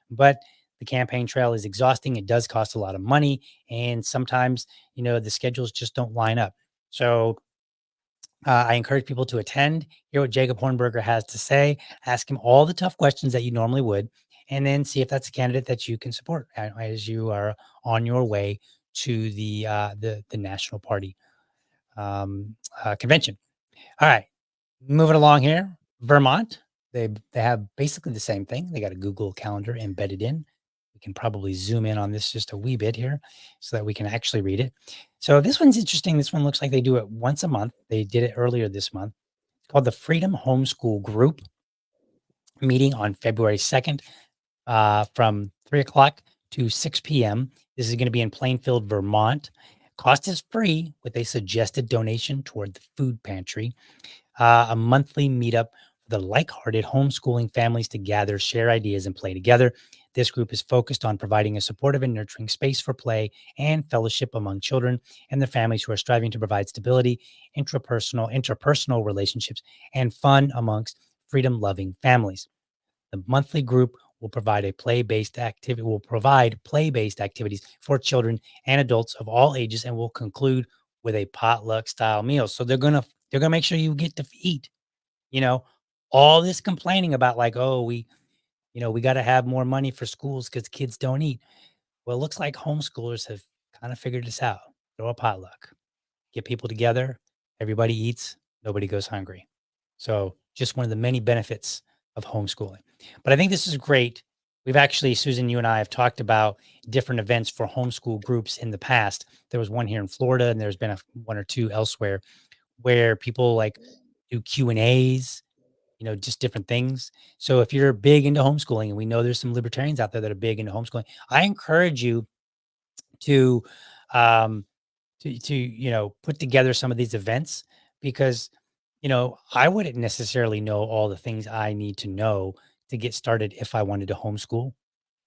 but the campaign trail is exhausting. It does cost a lot of money. And sometimes, the schedules just don't line up. So I encourage people to attend, hear what Jacob Hornberger has to say, ask him all the tough questions that you normally would, and then see if that's a candidate that you can support as you are on your way to the national party convention. All right, moving along here, Vermont. They have basically the same thing. They got a Google Calendar embedded in. We can probably zoom in on this just a wee bit here so that we can actually read it. So this one's interesting. This one looks like they do it once a month. They did it earlier this month. It's called the Freedom Homeschool Group, meeting on February 2nd from 3 o'clock to 6 p.m. This is going to be in Plainfield, Vermont. Cost is free with a suggested donation toward the food pantry. A monthly meetup for the like-hearted homeschooling families to gather, share ideas, and play together. This group is focused on providing a supportive and nurturing space for play and fellowship among children and their families who are striving to provide stability, interpersonal relationships, and fun amongst freedom-loving families. The monthly group will provide play-based activities for children and adults of all ages and will conclude with a potluck style meal. So they're gonna make sure you get to eat. You know, all this complaining about like, oh, we got to have more money for schools because kids don't eat. Well, it looks like homeschoolers have kind of figured this out. Throw a potluck, get people together, everybody eats, nobody goes hungry. So just one of the many benefits of homeschooling. But I think this is great. We've actually, Susan, you and I have talked about different events for homeschool groups in the past. There was one here in Florida, and there's been one or two elsewhere where people like do Q and A's, just different things. So if you're big into homeschooling, and we know there's some libertarians out there that are big into homeschooling, I encourage you to um, put together some of these events because I wouldn't necessarily know all the things I need to know to get started if I wanted to homeschool.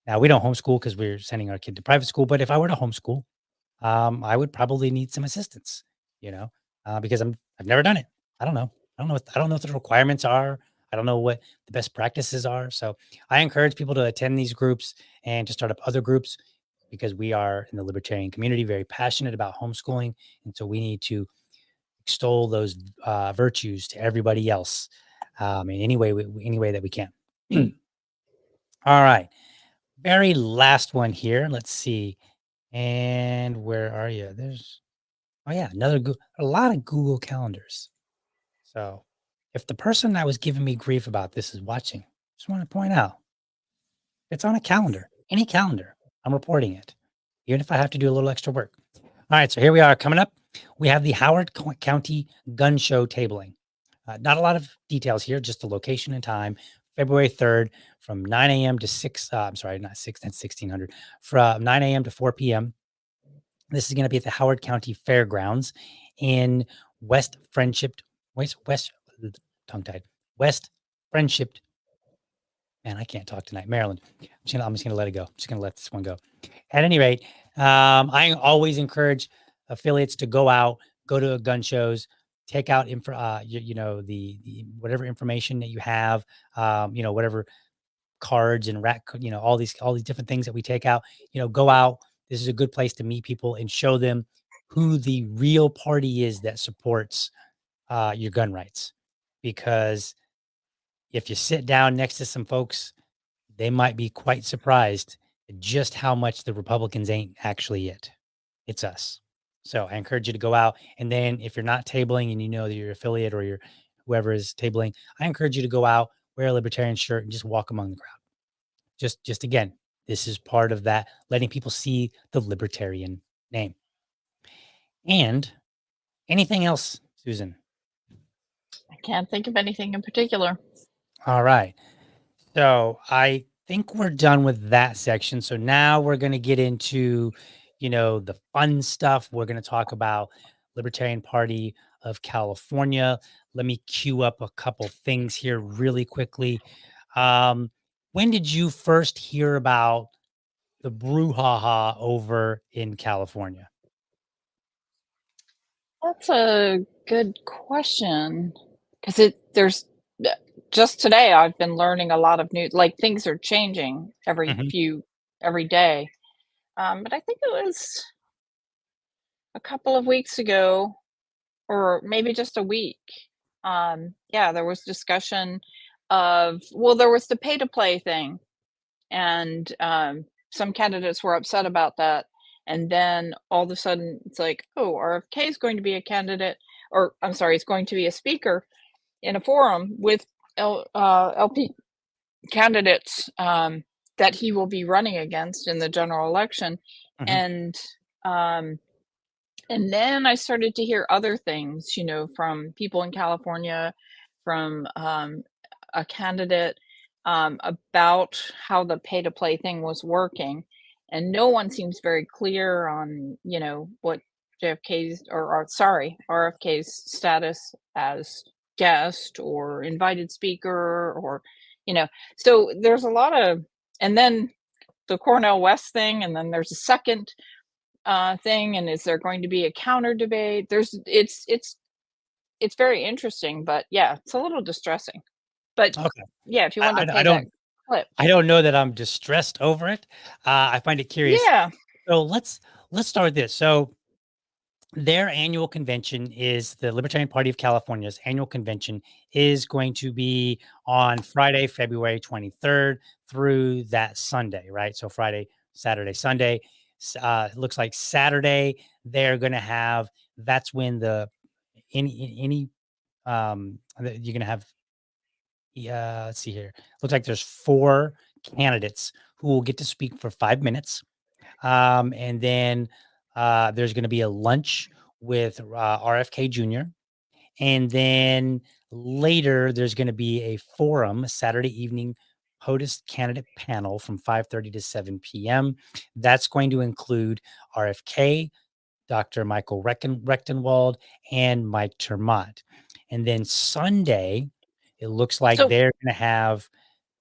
Now we don't homeschool because we're sending our kid to private school, but if I were to homeschool, I would probably need some assistance, because I've never done it. I don't know. I don't know what the requirements are. I don't know what the best practices are. So I encourage people to attend these groups and to start up other groups because we are in the libertarian community very passionate about homeschooling, and so we need to extol those virtues to everybody else in any way that we can. All right. Very last one here. Let's see. And where are you? There's, oh yeah, a lot of Google calendars. So if the person that was giving me grief about this is watching, just want to point out it's on a calendar, any calendar. I'm reporting it, even if I have to do a little extra work. All right. So here we are coming up. We have the Howard County Gun Show tabling. Not a lot of details here, just the location and time. February 3rd from 9 a.m. to 6. I'm sorry, not 6, that's 1600. From 9 a.m. to 4 p.m. This is going to be at the Howard County Fairgrounds in West Friendship, West tongue tied, West Friendship. Man, I can't talk tonight. Maryland. I'm just gonna let it go. I'm just gonna let this one go. At any rate, I always encourage affiliates to go out, go to gun shows, take out info, the whatever information that you have, whatever cards and all these different things that we take out. Go out. This is a good place to meet people and show them who the real party is that supports your gun rights. Because if you sit down next to some folks, they might be quite surprised at just how much the Republicans ain't actually it. It's us. So I encourage you to go out. And then if you're not tabling and you know that your affiliate or your whoever is tabling, I encourage you to go out, wear a libertarian shirt, and just walk among the crowd. Just again, this is part of that, letting people see the libertarian name. And anything else, Susan? I can't think of anything in particular. All right. So I think we're done with that section. So now we're going to get into, the fun stuff. We're going to talk about Libertarian Party of California. Let me queue up a couple things here really quickly. When did you first hear about the brouhaha over in California? That's a good question because just today I've been learning a lot of new, like, things are changing Mhm. every day. But I think it was a couple of weeks ago, or maybe just a week. Yeah, there was discussion of, well, there was the pay to play thing, and some candidates were upset about that. And then all of a sudden, it's like, oh, RFK is going to be a candidate, or I'm sorry, he's going to be a speaker in a forum with LP candidates that he will be running against in the general election. Mhm. And um, and then I started to hear other things, from people in California, from a candidate, about how the pay to play thing was working. And no one seems very clear on, what RFK's status as guest or invited speaker, or, you know, so there's a lot of, and then the Cornell West thing, and then there's a second thing, and is there going to be a counter debate? It's very interesting, but yeah, it's a little distressing. But Okay. yeah, if you want I, to I, I play that don't clip. I don't know that I'm distressed over it. I find it curious. Yeah. So let's start with this. So their annual convention is the Libertarian Party of California's annual convention is going to be on Friday, February 23rd through that Sunday, right? So Friday, Saturday, Sunday. Looks like Saturday they're going to have. That's when any you're going to have. Yeah, let's see here. Looks like there's 4 candidates who will get to speak for 5 minutes. And then there's going to be a lunch with RFK Jr. And then later there's going to be a forum Saturday evening POTUS candidate panel from 5:30 to 7 p.m. That's going to include RFK, Dr. Michael Rechtenwald, and Mike Termott. And then Sunday, it looks like So they're going to have.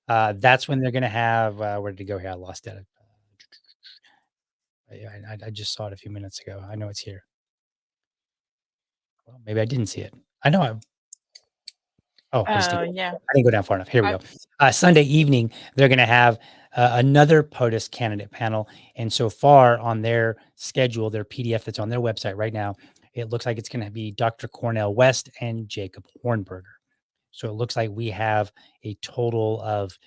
That's when they're going to have. Where did it go here? I lost it. I just saw it a few minutes ago. I know it's here. Well, maybe I didn't see it. I know I just didn't yeah. I didn't go down far enough. Here we I go. Sunday evening, they're gonna have, another POTUS candidate panel, and so far on their schedule, their PDF that's on their website right now, It looks like it's going to be Dr. Cornell West and Jacob Hornberger. So it looks like we have a total of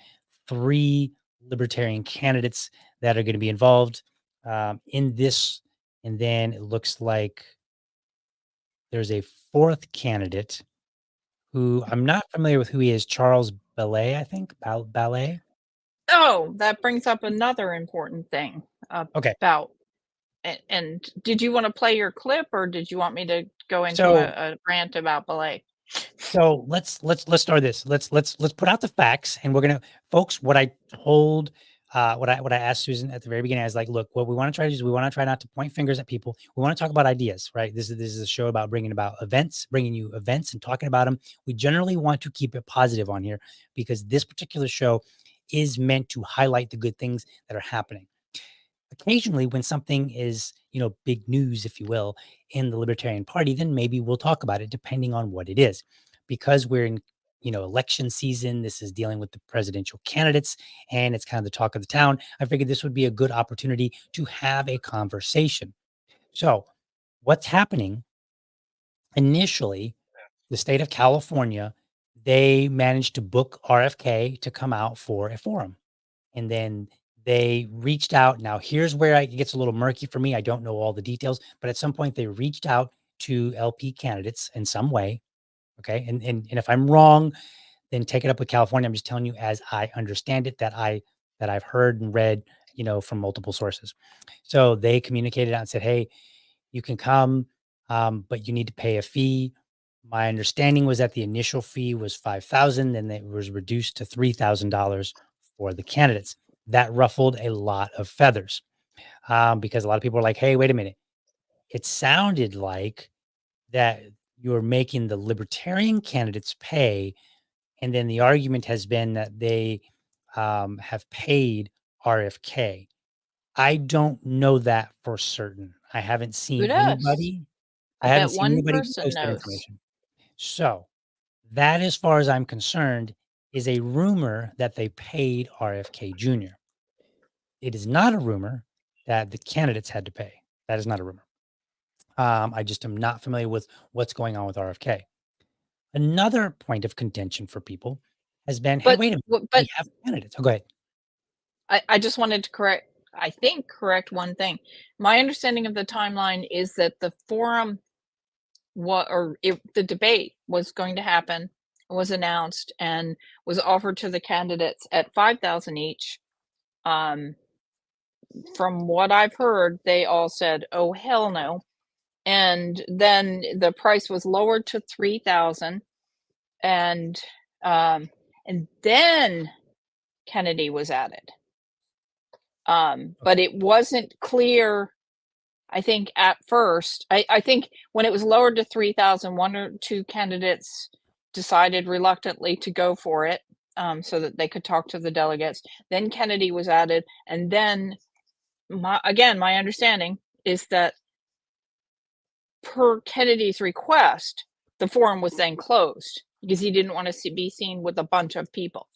3 Libertarian candidates that are going to be involved in this. And then it looks like there's a 4th candidate who I'm not familiar with who he is, Charles Ballet, I think. Ballet. Oh, that brings up another important thing Okay. about and did you wanna play your clip, or did you want me to go into So a rant about ballet? So let's start this. Let's put out the facts, and we're gonna, folks. What I told, what I asked Susan at the very beginning, I was like, look, what we want to try to do is we want to try not to point fingers at people. We want to talk about ideas, right? This is a show about bringing you events and talking about them. We generally want to keep it positive on here because this particular show is meant to highlight the good things that are happening. Occasionally, when something is, big news, if you will, in the Libertarian Party, then maybe we'll talk about it depending on what it is. Because we're in, election season, this is dealing with the presidential candidates and it's kind of the talk of the town. I figured this would be a good opportunity to have a conversation. So, what's happening initially, the state of California, they managed to book RFK to come out for a forum. And then they reached out. Now, here's where it gets a little murky for me. I don't know all the details, but at some point they reached out to LP candidates in some way. Okay. And if I'm wrong, then take it up with California. I'm just telling you as I understand it, that I've heard and read, from multiple sources. So they communicated out and said, hey, you can come, but you need to pay a fee. My understanding was that the initial fee was 5,000, then it was reduced to $3,000 for the candidates. That ruffled a lot of feathers because a lot of people were like, "Hey, wait a minute! It sounded like that you're making the Libertarian candidates pay," and then the argument has been that they have paid RFK. I don't know that for certain. I haven't Who seen does? anybody. I I haven't bet seen one anybody person post that knows. information. So that, as far as I'm concerned, is a rumor that they paid RFK Jr. It is not a rumor that the candidates had to pay. That is not a rumor. I just am not familiar with what's going on with RFK. Another point of contention for people has been, hey, But wait a minute, but we have candidates. Oh, go ahead. I just wanted to correct one thing. My understanding of the timeline is that the forum the debate was going to happen, was announced, and was offered to the candidates at 5,000 each. Um, from what I've heard, they all said, "Oh hell no." And then the price was lowered to 3,000, and um and then Kennedy was added. But Okay. it wasn't clear. I think at first, I think when it was lowered to 3,000, one or two candidates decided reluctantly to go for it, so that they could talk to the delegates. Then Kennedy was added, and then my understanding is that per Kennedy's request, the forum was then closed because he didn't want to be seen with a bunch of people.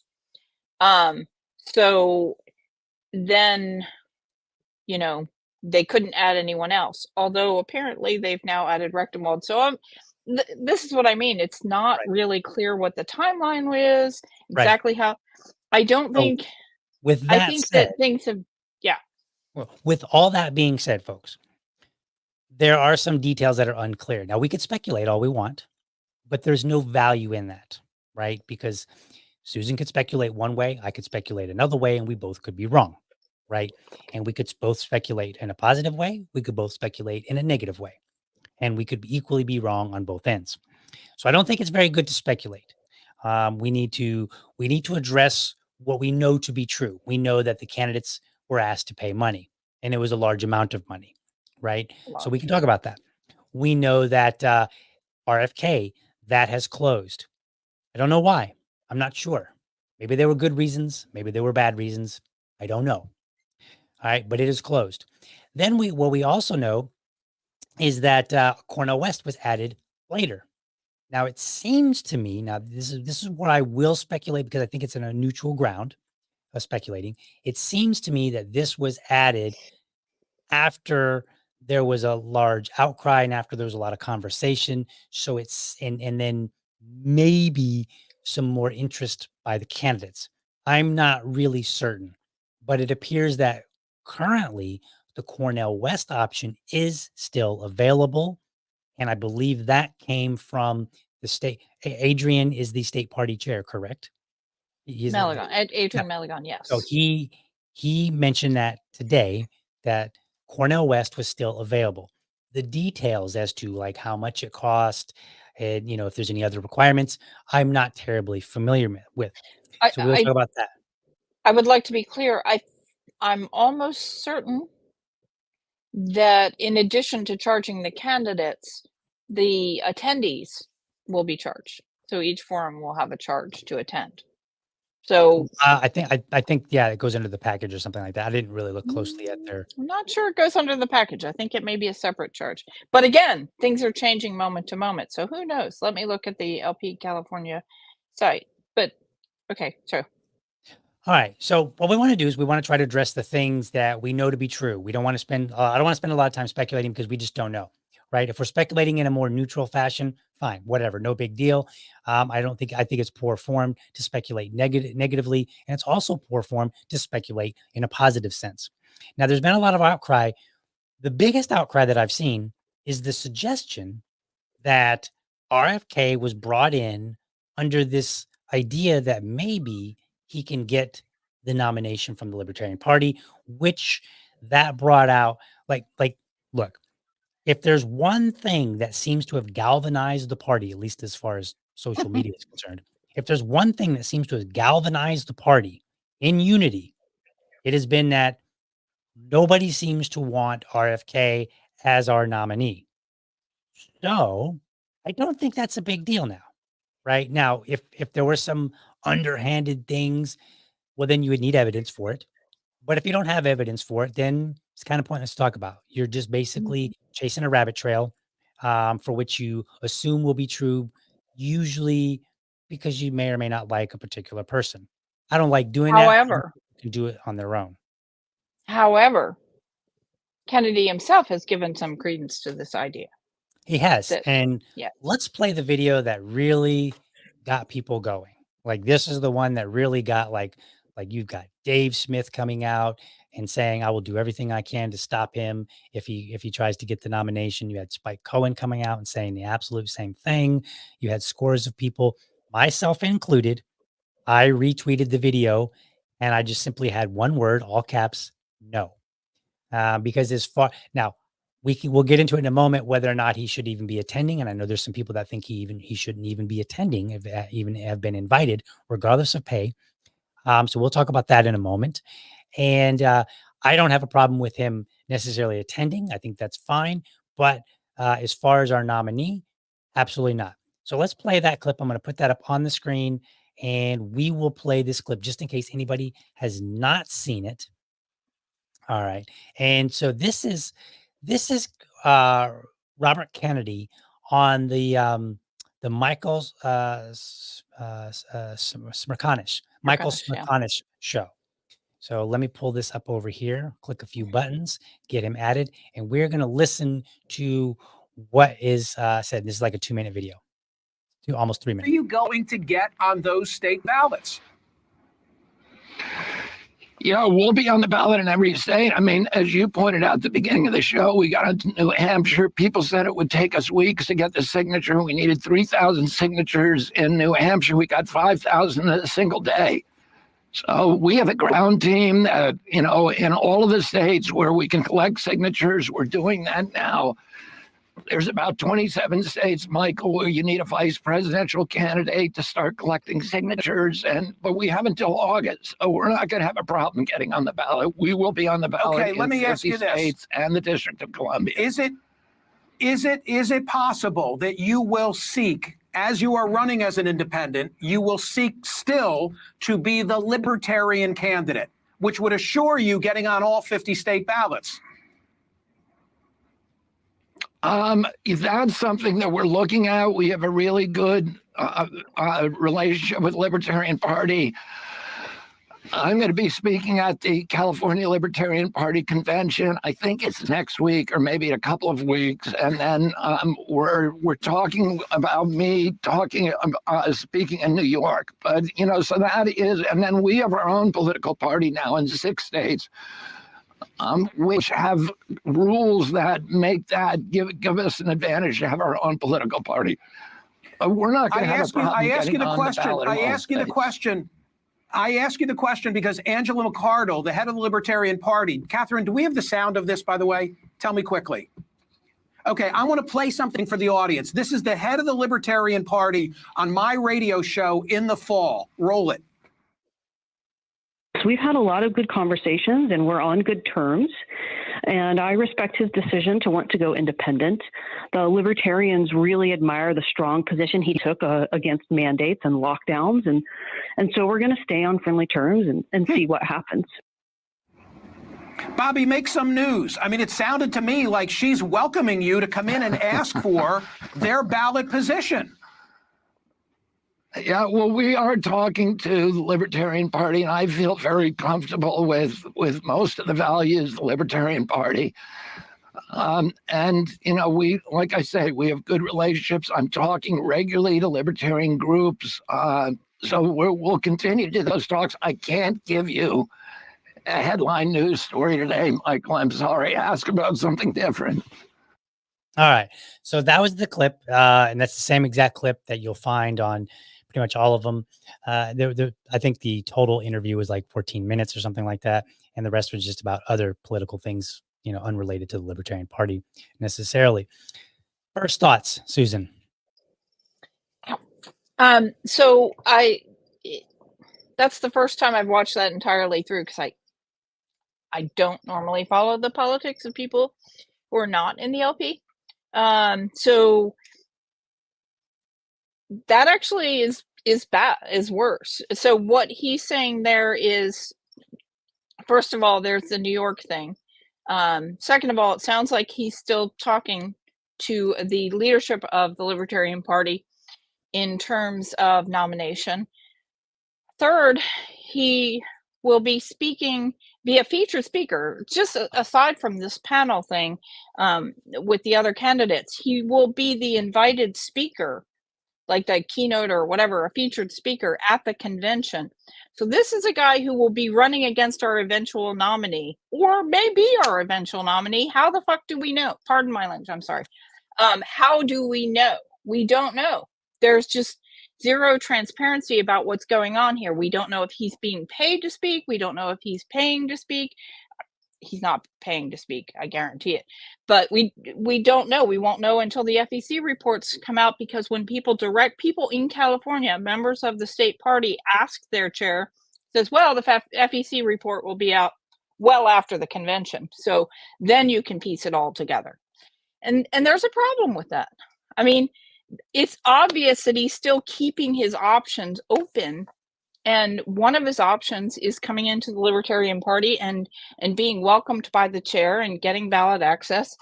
So then, you know, they couldn't add anyone else. Although apparently they've now added Rectenwald. So this is what I mean. It's not Right. really clear what the timeline is Right. exactly how. I don't So think. with I that think said, that things have. Yeah, well, with all that being said, folks, there are some details that are unclear. Now we could speculate all we want, but there's no value in that, right? Because Susan could speculate one way, I could speculate another way, and we both could be wrong, right? And we could both speculate in a positive way, we could both speculate in a negative way, and we could equally be wrong on both ends. So I don't think it's very good to speculate. We need to address what we know to be true. We know that the candidates were asked to pay money, and it was a large amount of money, right? a So lot. we can talk about that. We know that RFK that has closed. I don't know why. I'm not sure. Maybe there were good reasons. Maybe there were bad reasons. I don't know. All right, but it is closed. Then what we also know is that Cornell West was added later. Now it seems to me, now this is what I will speculate because I think it's in a neutral ground of speculating. It seems to me that this was added after there was a large outcry, and after there was a lot of conversation. So it's and then maybe some more interest by the candidates. I'm not really certain, but it appears that currently the Cornell West option is still available. And I believe that came from the state. Adrian is the state party chair, correct? He's Melagon, yeah. Adrian Melagon, So yes. he mentioned that today that Cornell West was still available. The details as to like how much it cost and if there's any other requirements, I'm not terribly familiar with. I, So we'll talk I, about that. I would like to be clear. I'm almost certain that in addition to charging the candidates, the attendees will be charged. So each forum will have a charge to attend. So I think yeah, it goes under the package or something like that. I didn't really look closely at their. I'm not sure it goes under the package. I think it may be a separate charge. But again, things are changing moment to moment. So who knows? Let me look at the LP California site. But okay, so All right. So what we want to do is we want to try to address the things that we know to be true. We don't want to spend. I don't want to spend a lot of time speculating because we just don't know, right? If we're speculating in a more neutral fashion, fine, whatever, no big deal. I think it's poor form to speculate negatively, and it's also poor form to speculate in a positive sense. Now, there's been a lot of outcry. The biggest outcry that I've seen is the suggestion that RFK was brought in under this idea that maybe he can get the nomination from the Libertarian Party, which that brought out look, if there's one thing that seems to have galvanized the party, at least as far as social media is concerned, if there's one thing that seems to have galvanized the party in unity, it has been that nobody seems to want RFK as our nominee. So I don't think that's a big deal now. Right now, if there were some underhanded things, well, then you would need evidence for it. But if you don't have evidence for it, then it's kind of pointless to talk about. You're just basically chasing a rabbit trail, for which you assume will be true, usually because you may or may not like a particular person. I don't like doing that. Other however, people can do it on their own. however, Kennedy himself has given some credence to this idea He has, that and yes. let's play the video that really got people going. Like, this is the one that really got like you've got Dave Smith coming out and saying, "I will do everything I can to stop him if he tries to get the nomination." You had Spike Cohen coming out and saying the absolute same thing. You had scores of people, myself included. I retweeted the video, and I just simply had one word, all caps, no. Because as far now, we'll get into it in a moment whether or not he should even be attending, and I know there's some people that think he shouldn't even be attending if even have been invited, regardless of pay. So we'll talk about that in a moment, and I don't have a problem with him necessarily attending. I think that's fine, but as far as our nominee, absolutely not. So let's play that clip. I'm going to put that up on the screen, and we will play this clip just in case anybody has not seen it. All right. And so this is Robert Kennedy on the Michael Smirconish, yeah. Smirconish show. So let me pull this up over here, click a few buttons, get him added, and we're going to listen to what is said. This is like a 2-minute video, almost 3 minutes. Are you going to get on those state ballots? Yeah, we'll be on the ballot in every state. I mean, as you pointed out at the beginning of the show, we got into New Hampshire. People said it would take us weeks to get the signature. We needed 3,000 signatures in New Hampshire. We got 5,000 in a single day. So we have a ground team that, in all of the states where we can collect signatures. We're doing that now. There's about 27 states, Michael, where you need a vice presidential candidate to start collecting signatures, but we have until August, so we're not going to have a problem getting on the ballot. We will be on the ballot. Okay, let me ask you this: states and the District of Columbia. Is it possible that you will seek, as you are running as an independent, you will seek still to be the Libertarian candidate, which would assure you getting on all 50 state ballots? That's something that we're looking at. We have a really good relationship with Libertarian Party. I'm going to be speaking at the California Libertarian Party convention. I think it's next week or maybe a couple of weeks, and then we're talking about me speaking in New York. But so that is, and then we have our own political party now in 6 states, which have rules that make that give us an advantage to have our own political party. We're not going to have a problem. I ask you the question because Angela McCardle, the head of the Libertarian Party. Catherine, do we have the sound of this, by the way? Tell me quickly. Okay, I want to play something for the audience. This is the head of the Libertarian Party on my radio show in the fall. Roll it. We've had a lot of good conversations and we're on good terms. And I respect his decision to want to go independent. The Libertarians really admire the strong position he took against mandates and lockdowns. And so we're going to stay on friendly terms and see what happens. Bobby, make some news. I mean, it sounded to me like she's welcoming you to come in and ask for their ballot position. Yeah, well, we are talking to the Libertarian Party, and I feel very comfortable with most of the values of the Libertarian Party. And, we, like I say, we have good relationships. I'm talking regularly to libertarian groups. So we'll continue to do those talks. I can't give you a headline news story today, Michael. I'm sorry. Ask about something different. All right. So that was the clip. And that's the same exact clip that you'll find on pretty much all of them. I think the total interview was like 14 minutes or something like that. And the rest was just about other political things, unrelated to the Libertarian Party necessarily. First thoughts, Susan. So that's the first time I've watched that entirely through because I don't normally follow the politics of people who are not in the LP. So that actually is bad, is worse. So what he's saying there is, first of all, there's the New York thing. Second of all, it sounds like he's still talking to the leadership of the Libertarian Party in terms of nomination. Third, he will be a featured speaker, just aside from this panel thing with the other candidates. He will be the invited speaker, like the keynote or whatever, a featured speaker at the convention. So this is a guy who will be running against our eventual nominee, or maybe our eventual nominee. How the fuck do we know? Pardon my language, I'm sorry. How do we know? We don't know. There's just zero transparency about what's going on here. We don't know if he's being paid to speak. We don't know if he's paying to speak. He's not paying to speak, I guarantee it. But we don't know. We won't know until the FEC reports come out, because when people in California, members of the state party, ask their chair, says, well, the FEC report will be out well after the convention. So then you can piece it all together. And there's a problem with that. I mean, it's obvious that he's still keeping his options open. And one of his options is coming into the Libertarian Party and being welcomed by the chair and getting ballot access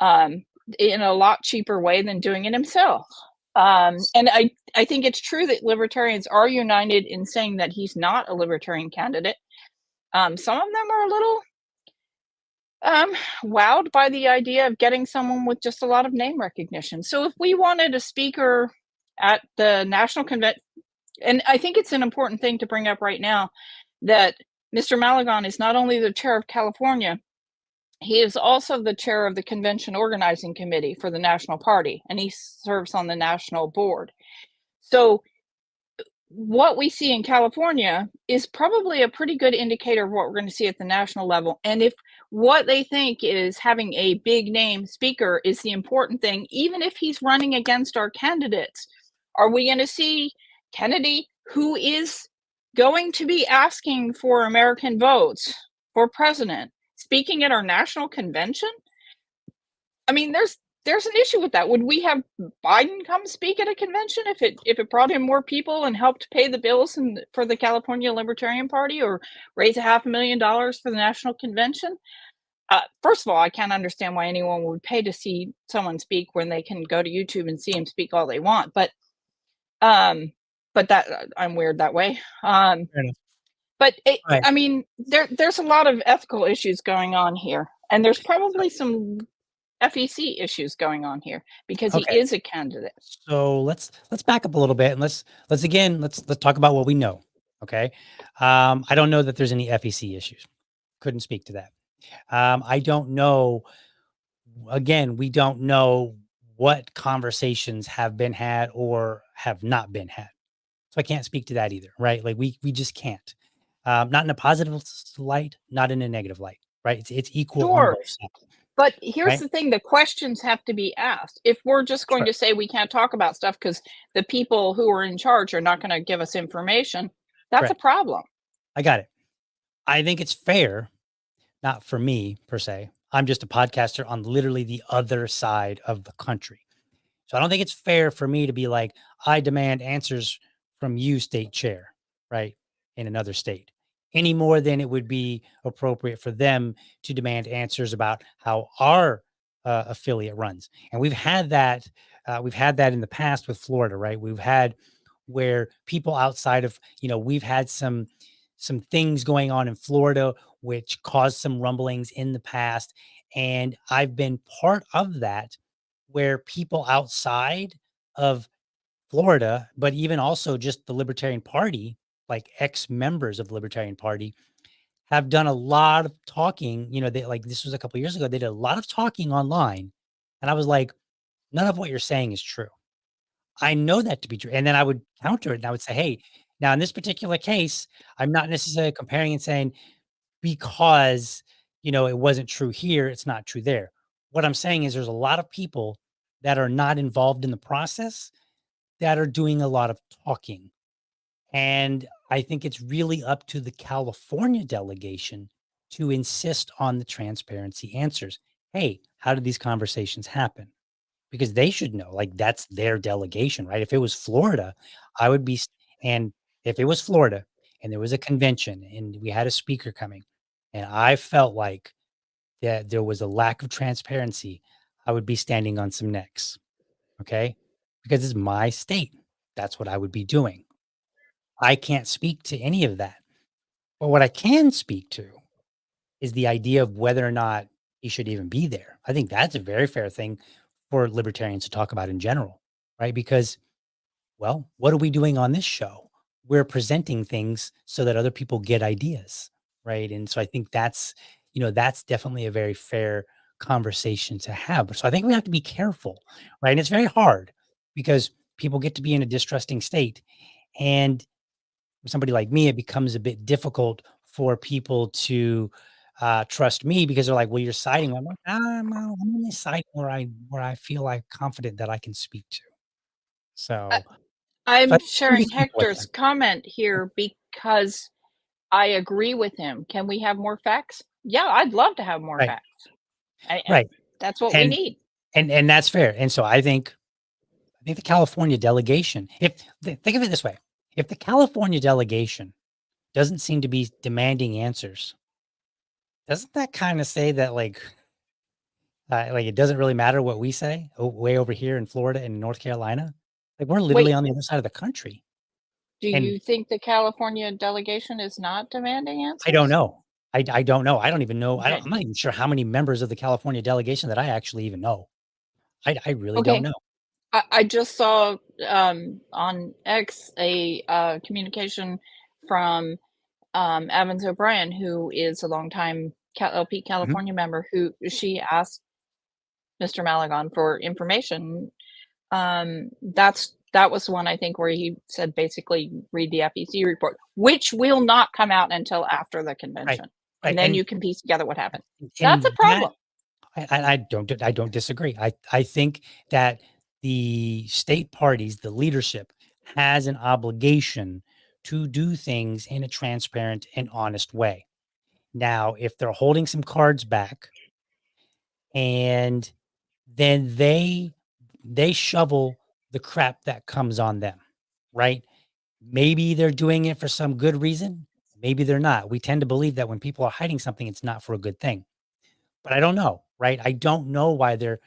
in a lot cheaper way than doing it himself. And I think it's true that libertarians are united in saying that he's not a libertarian candidate. Some of them are a little wowed by the idea of getting someone with just a lot of name recognition. So if we wanted a speaker at the national convention, and I think it's an important thing to bring up right now, that Mr. Malagon is not only the chair of California, he is also the chair of the convention organizing committee for the national party, and he serves on the national board. So what we see in California is probably a pretty good indicator of what we're going to see at the national level. And if what they think is having a big name speaker is the important thing, even if he's running against our candidates, are we going to see Kennedy, who is going to be asking for American votes for president, speaking at our national convention? I mean, there's an issue with that. Would we have Biden come speak at a convention if it brought him more people and helped pay the bills for the California Libertarian Party, or raise $500,000 for the national convention? First of all, I can't understand why anyone would pay to see someone speak when they can go to YouTube and see him speak all they want. But that I'm weird that way. But Right. I mean, there's a lot of ethical issues going on here, and there's probably some FEC issues going on here because he Okay. is a candidate. So let's back up a little bit and let's talk about what we know. Okay. I don't know that there's any FEC issues. Couldn't speak to that. I don't know. Again, we don't know what conversations have been had or have not been had. So I can't speak to that either, right? Like we just can't. Not in a positive light, not in a negative light, right? It's equal on Sure. both sides, But here's right? the thing, the questions have to be asked. If we're just going Sure. to say we can't talk about stuff because the people who are in charge are not going to give us information, that's a Correct. problem. I got it. I think it's fair, not for me per se. I'm just a podcaster on literally the other side of the country. So I don't think it's fair for me to be like, I demand answers from you, state chair, right? In another state, any more than it would be appropriate for them to demand answers about how our affiliate runs. And we've had that in the past with Florida, right? We've had where people outside of, we've had some things going on in Florida which caused some rumblings in the past. And I've been part of that where people outside of Florida, but even also just the Libertarian Party, like ex-members of the Libertarian Party, have done a lot of talking. They like this was a couple of years ago. They did a lot of talking online, and I was like, none of what you're saying is true. I know that to be true, and then I would counter it, and I would say, hey, now in this particular case, I'm not necessarily comparing and saying because it wasn't true here, it's not true there. What I'm saying is there's a lot of people that are not involved in the process that are doing a lot of talking. And I think it's really up to the California delegation to insist on the transparency answers. Hey, how did these conversations happen? Because they should know, like that's their delegation, right? If it was Florida, I would be, and if it was Florida and there was a convention and we had a speaker coming and I felt like that there was a lack of transparency, I would be standing on some necks. Okay. Because it's my state. That's what I would be doing. I can't speak to any of that. But what I can speak to is the idea of whether or not he should even be there. I think that's a very fair thing for libertarians to talk about in general, right? Because, well, what are we doing on this show? We're presenting things so that other people get ideas, right? And so I think that's definitely a very fair conversation to have. So I think we have to be careful, right? And it's very hard because people get to be in a distrusting state. And for somebody like me, it becomes a bit difficult for people to trust me because they're like, "Well, you're siding." I'm like, I'm only siding where I feel like confident that I can speak to." I, So, I I'm think we sharing be careful with Hector's that. comment here because I agree with him. Can we have more facts? Yeah, I'd love to have more Right, facts. I right, that's what we and need. and that's fair. And so I think the California delegation, if think of it this way, if the California delegation doesn't seem to be demanding answers, doesn't that kind of say that like it doesn't really matter what we say way over here in Florida and North Carolina. Like we're literally Wait, on the other side of the country. do And you think the California delegation is not demanding I don't answers? know. I don't know. I don't even know. Okay. I'm not even sure how many members of the California delegation that I actually even know. I really don't Okay. know. I just saw on X a communication from Evans O'Brien, who is a longtime LP Mhm. California member, who she asked Mr. Malagon for information. That was one I think where he said basically read the FEC report, which will not come out until after the Right. convention, and Right. then you can piece together what happened. That's a And that problem. I don't disagree. I think that the state parties, the leadership has an obligation to do things in a transparent and honest way. Now, if they're holding some cards back and then they shovel the crap that comes on them, right? Maybe they're doing it for some good reason, maybe they're not. We tend to believe that when people are hiding something, it's not for a good thing. But I don't know, right? I don't know why the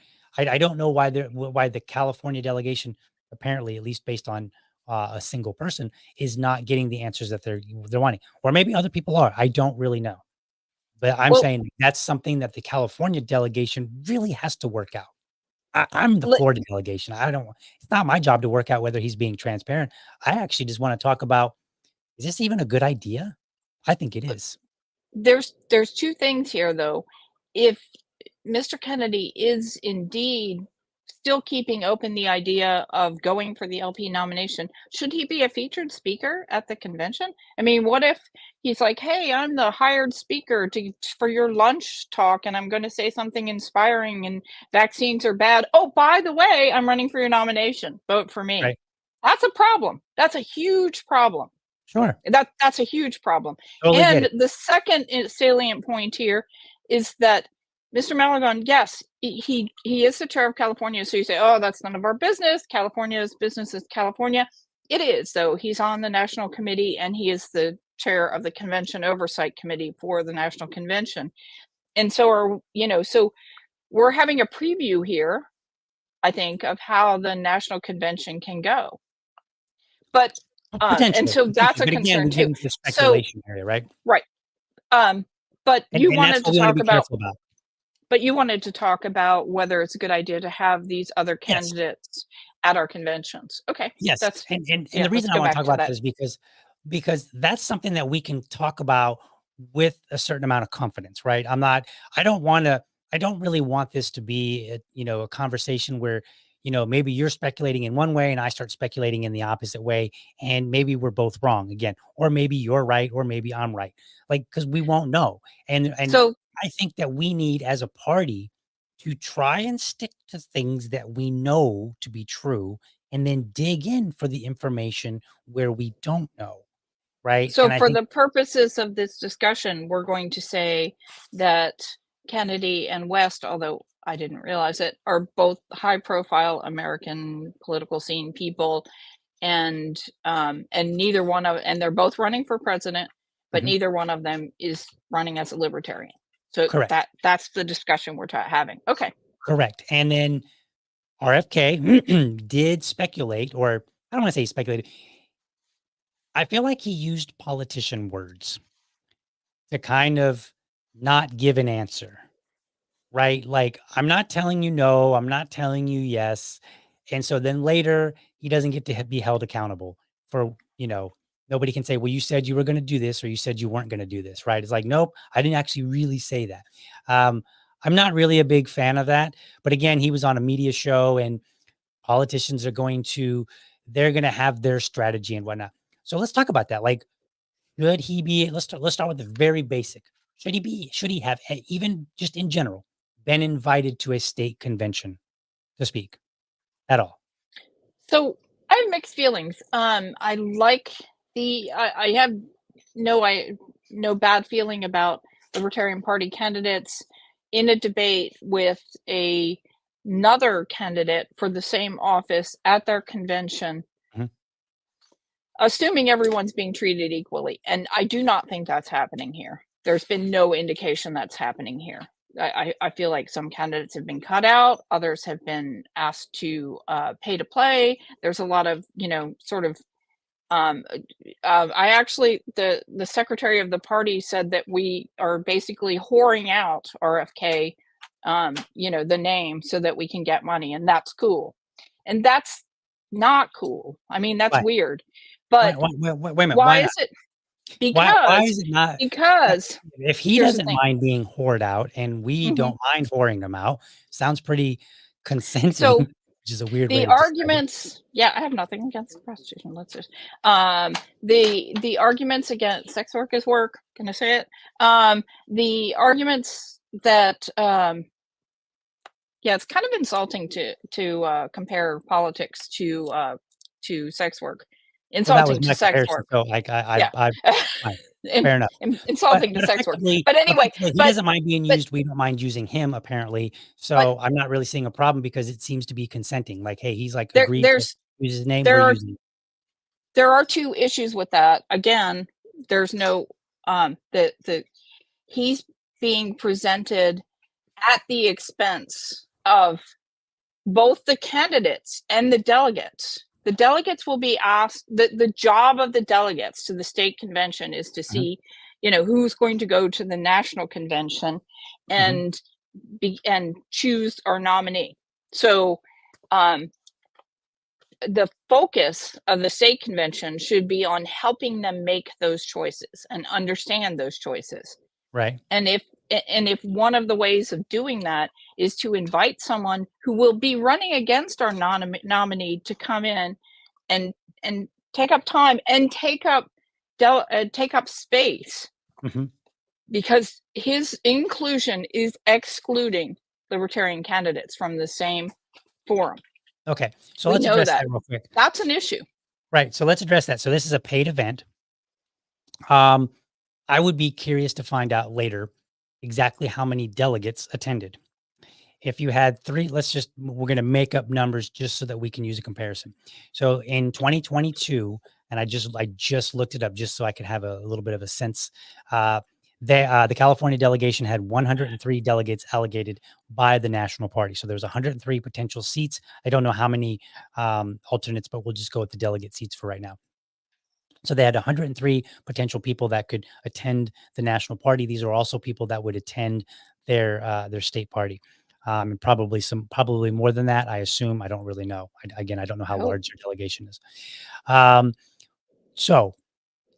California delegation, apparently, at least based on a single person is not getting the answers that they're wanting, or maybe other people are. I don't really know, but I'm Well, saying that's something that the California delegation really has to work out. I'm the li- Florida delegation. I don't. It's not my job to work out whether he's being transparent. I actually just want to talk about, is this even a good idea? I think it is. there's two things here though. If Mr. Kennedy is indeed still keeping open the idea of going for the LP nomination, should he be a featured speaker at the convention? I mean, what if he's like, "Hey, I'm the hired speaker for your lunch talk, and I'm going to say something inspiring, and vaccines are bad. Oh, by the way, I'm running for your nomination. Vote for me." Right. That's a problem. That's a huge problem. Sure. That's a huge problem. Totally get And it. the second salient point here is that Mr. Malagon, yes, he is the chair of California. So you say, oh, that's none of our business. California's business is California. It is, though. He's on the national committee and he is the chair of the convention oversight committee for the national convention. And so so we're having a preview here, I think, of how the national convention can go. But and Potentially, so that's a but again, concern we get too. into the So speculation area, right? right. But you And that's wanted what to we want to talk be about careful about. whether it's a good idea to have these other Yes. candidates at our conventions. Okay. Yes, That's and yeah, the let's reason I go wanna back talk to about that that. is because that's something that we can talk about with a certain amount of confidence, right? I don't really want this to be a conversation where, maybe you're speculating in one way and I start speculating in the opposite way, and maybe we're both wrong again, or maybe you're right, or maybe I'm right. Like, because we won't know. And So I think that we need, as a party, to try and stick to things that we know to be true, and then dig in for the information where we don't know, right? so And I for think the purposes of this discussion, we're going to say that Kennedy and West, although I didn't realize it, are both high profile American political scene people, and neither one of and they're both running for president, but Mhm, neither one of them is running as a libertarian. So correct, that's the discussion we're having. Okay. correct. And then RFK did speculate, or I don't want to say speculate. I feel like he used politician words to kind of not give an answer. Right? Like, I'm not telling you no, I'm not telling you yes. And so then later, he doesn't get to be held accountable for, nobody can say, well, you said you were going to do this, or you said you weren't going to do this. Right? It's like, nope, I didn't actually really say that. I'm not really a big fan of that. But again, he was on a media show, and politicians they're going to have their strategy and whatnot. So let's talk about that. Like, should he be, let's start with the very basic. Should he have, even just in general, been invited to a state convention to speak at all? So I have mixed feelings. I like I have no bad feeling about Libertarian Party candidates in a debate with another candidate for the same office at their convention, Mhm. assuming everyone's being treated equally. And I do not think that's happening here. There's been no indication that's happening here. I feel like some candidates have been cut out, others have been asked to pay to play. There's a lot of, sort of. I actually, the secretary of the party said that we are basically whoring out RFK, the name, so that we can get money, and that's cool. And that's not cool. I mean, that's Why? weird. But Wait a minute. why Why not? is it? Why Because is it not? uh, because If he here's the doesn't thing. mind being whored out, and we Mhm. don't mind whoring them out, sounds pretty consenting, So which is a weird way the to describe it. arguments, yeah, I have nothing against prostitution. Let's just the arguments against sex work is work. Can I say it? The arguments that yeah, it's kind of insulting to compare politics to sex work. Well, that was Insulting to my sex comparison. work. So, like, Yeah. fine, In, fair enough. But insulting to but sex work. effectively But anyway, effectively, he but doesn't mind being but used, we don't mind using him, apparently. but So, I'm not really seeing a problem, because it seems to be consenting. Like, hey, he's, like, there agreed to there's use his name, we're there are using it. there are two issues with that. Again, there's no the he's being presented at the expense of both the candidates and the delegates. The delegates will be asked, the job of the delegates to the state convention is to see, who's going to go to the national convention and and choose our nominee. So the focus of the state convention should be on helping them make those choices and understand those choices. Right. And if one of the ways of doing that is to invite someone who will be running against our nominee to come in and take up time and take up space, because his inclusion is excluding libertarian candidates from the same forum. Okay, so We let's know address that. that real quick. That's an issue. Right. So let's address that. So this is a paid event. I would be curious to find out later exactly how many delegates attended. If you had three, we're going to make up numbers just so that we can use a comparison. So in 2022, and I just looked it up just so I could have a little bit of a sense. The California delegation had 103 delegates allocated by the national party. So there's 103 potential seats. I don't know how many alternates, but we'll just go with the delegate seats for right now. So they had 103 potential people that could attend the national party. These are also people that would attend their state party. And probably more than that, I assume. I don't really know. I don't know how large your delegation is. So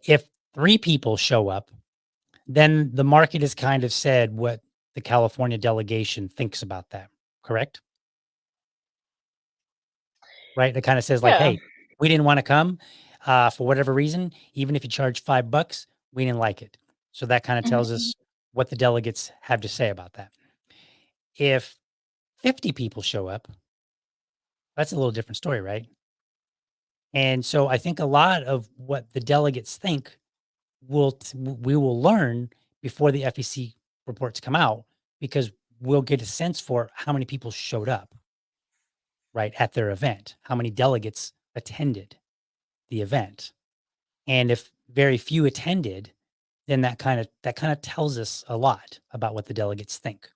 if 3 people show up, then the market has kind of said what the California delegation thinks about that. Correct? Right? It kind of says like, Yeah. hey, we didn't want to come for whatever reason. Even if you charge $5, we didn't like it. So that kind of tells us what the delegates have to say about that. If 50 people show up, that's a little different story, right? And so I think a lot of what the delegates think we will learn before the FEC reports come out, because we'll get a sense for how many people showed up, right, at their event, how many delegates attended the event. And if very few attended, then that kind of tells us a lot about what the delegates think.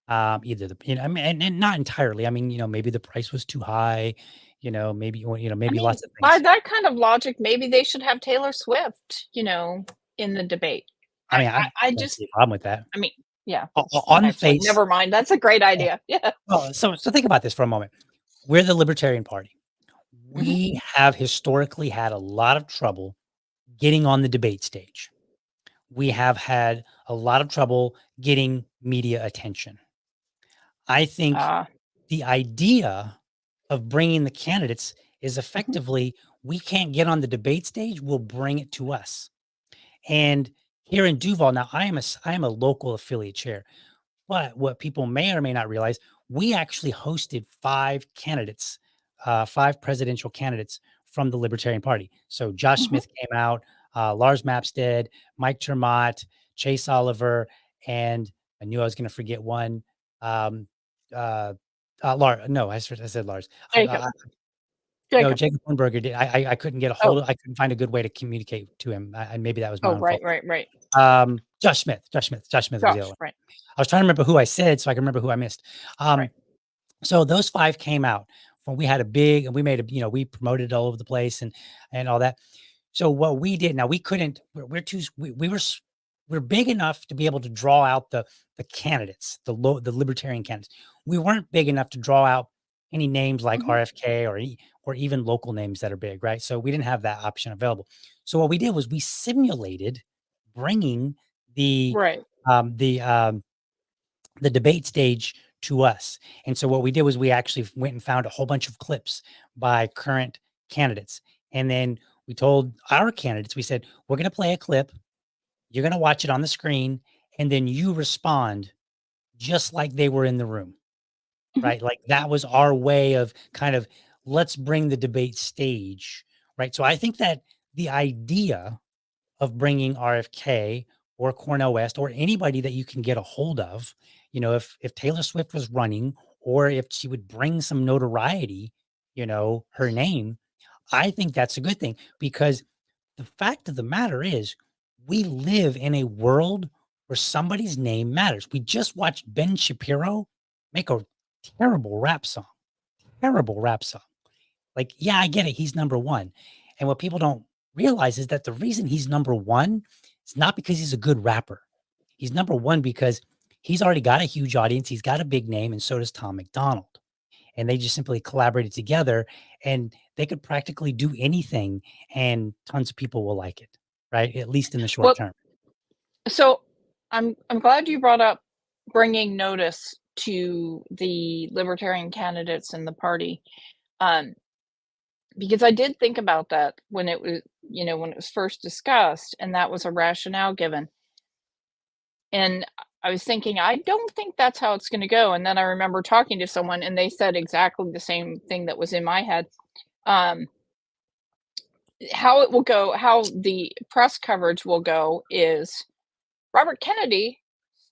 Either and not entirely. I mean, maybe the price was too high, maybe lots of By things. that kind of logic, maybe they should have Taylor Swift, in the debate. I mean, I don't just, see a problem with that. I mean, yeah. On Actually, face, never mind. That's a great idea. Yeah. well, so think about this for a moment. We're the Libertarian Party. We have historically had a lot of trouble getting on the debate stage. We have had a lot of trouble getting media attention. I think the idea of bringing the candidates is effectively, we can't get on the debate stage, we'll bring it to us. And here in Duval, now I am a local affiliate chair, but what people may or may not realize, we actually hosted 5 candidates, 5 presidential candidates from the Libertarian Party. So Josh Smith came out, Lars Mapstead, Mike Termott, Chase Oliver, and I knew I was going to forget one. Lars. No, I said Lars. Jacob. No, Jacob Hornberger did. I couldn't get a hold of. I couldn't find a good way to communicate to him. And maybe that was my own fault. Right. Josh Smith was the other one. Right. I was trying to remember who I said so I can remember who I missed. Right. So those 5 came out when we had we made we promoted it all over the place and all that. So what we did, now we couldn't, we're big enough to be able to draw out the candidates, the libertarian candidates. We weren't big enough to draw out any names like RFK or even local names that are big, right? So we didn't have that option available. So what we did was we simulated bringing the debate stage to us. And so what we did was we actually went and found a whole bunch of clips by current candidates. And then we told our candidates, we said, we're going to play a clip. You're going to watch it on the screen. And then you respond just like they were in the room, right? Like that was our way of kind of, let's bring the debate stage, right? So I think that the idea of bringing RFK or Cornell West or anybody that you can get a hold of, if Taylor Swift was running or if she would bring some notoriety, her name, I think that's a good thing, because the fact of the matter is we live in a world where somebody's name matters. We just watched Ben Shapiro make a terrible rap song. Like, yeah, I get it. He's number one. And what people don't realize is that the reason he's number one is not because he's a good rapper. He's number one because he's already got a huge audience. He's got a big name, and so does Tom McDonald. And they just simply collaborated together, and they could practically do anything, and tons of people will like it, right? At least in the short Well, term. so I'm glad you brought up bringing notice to the libertarian candidates in the party, um, because I did think about that when it was, when it was first discussed, and that was a rationale given. And I was thinking, I don't think that's how it's going to go. And then I remember talking to someone, and they said exactly the same thing that was in my head. Um, how it will go, how the press coverage will go is Robert Kennedy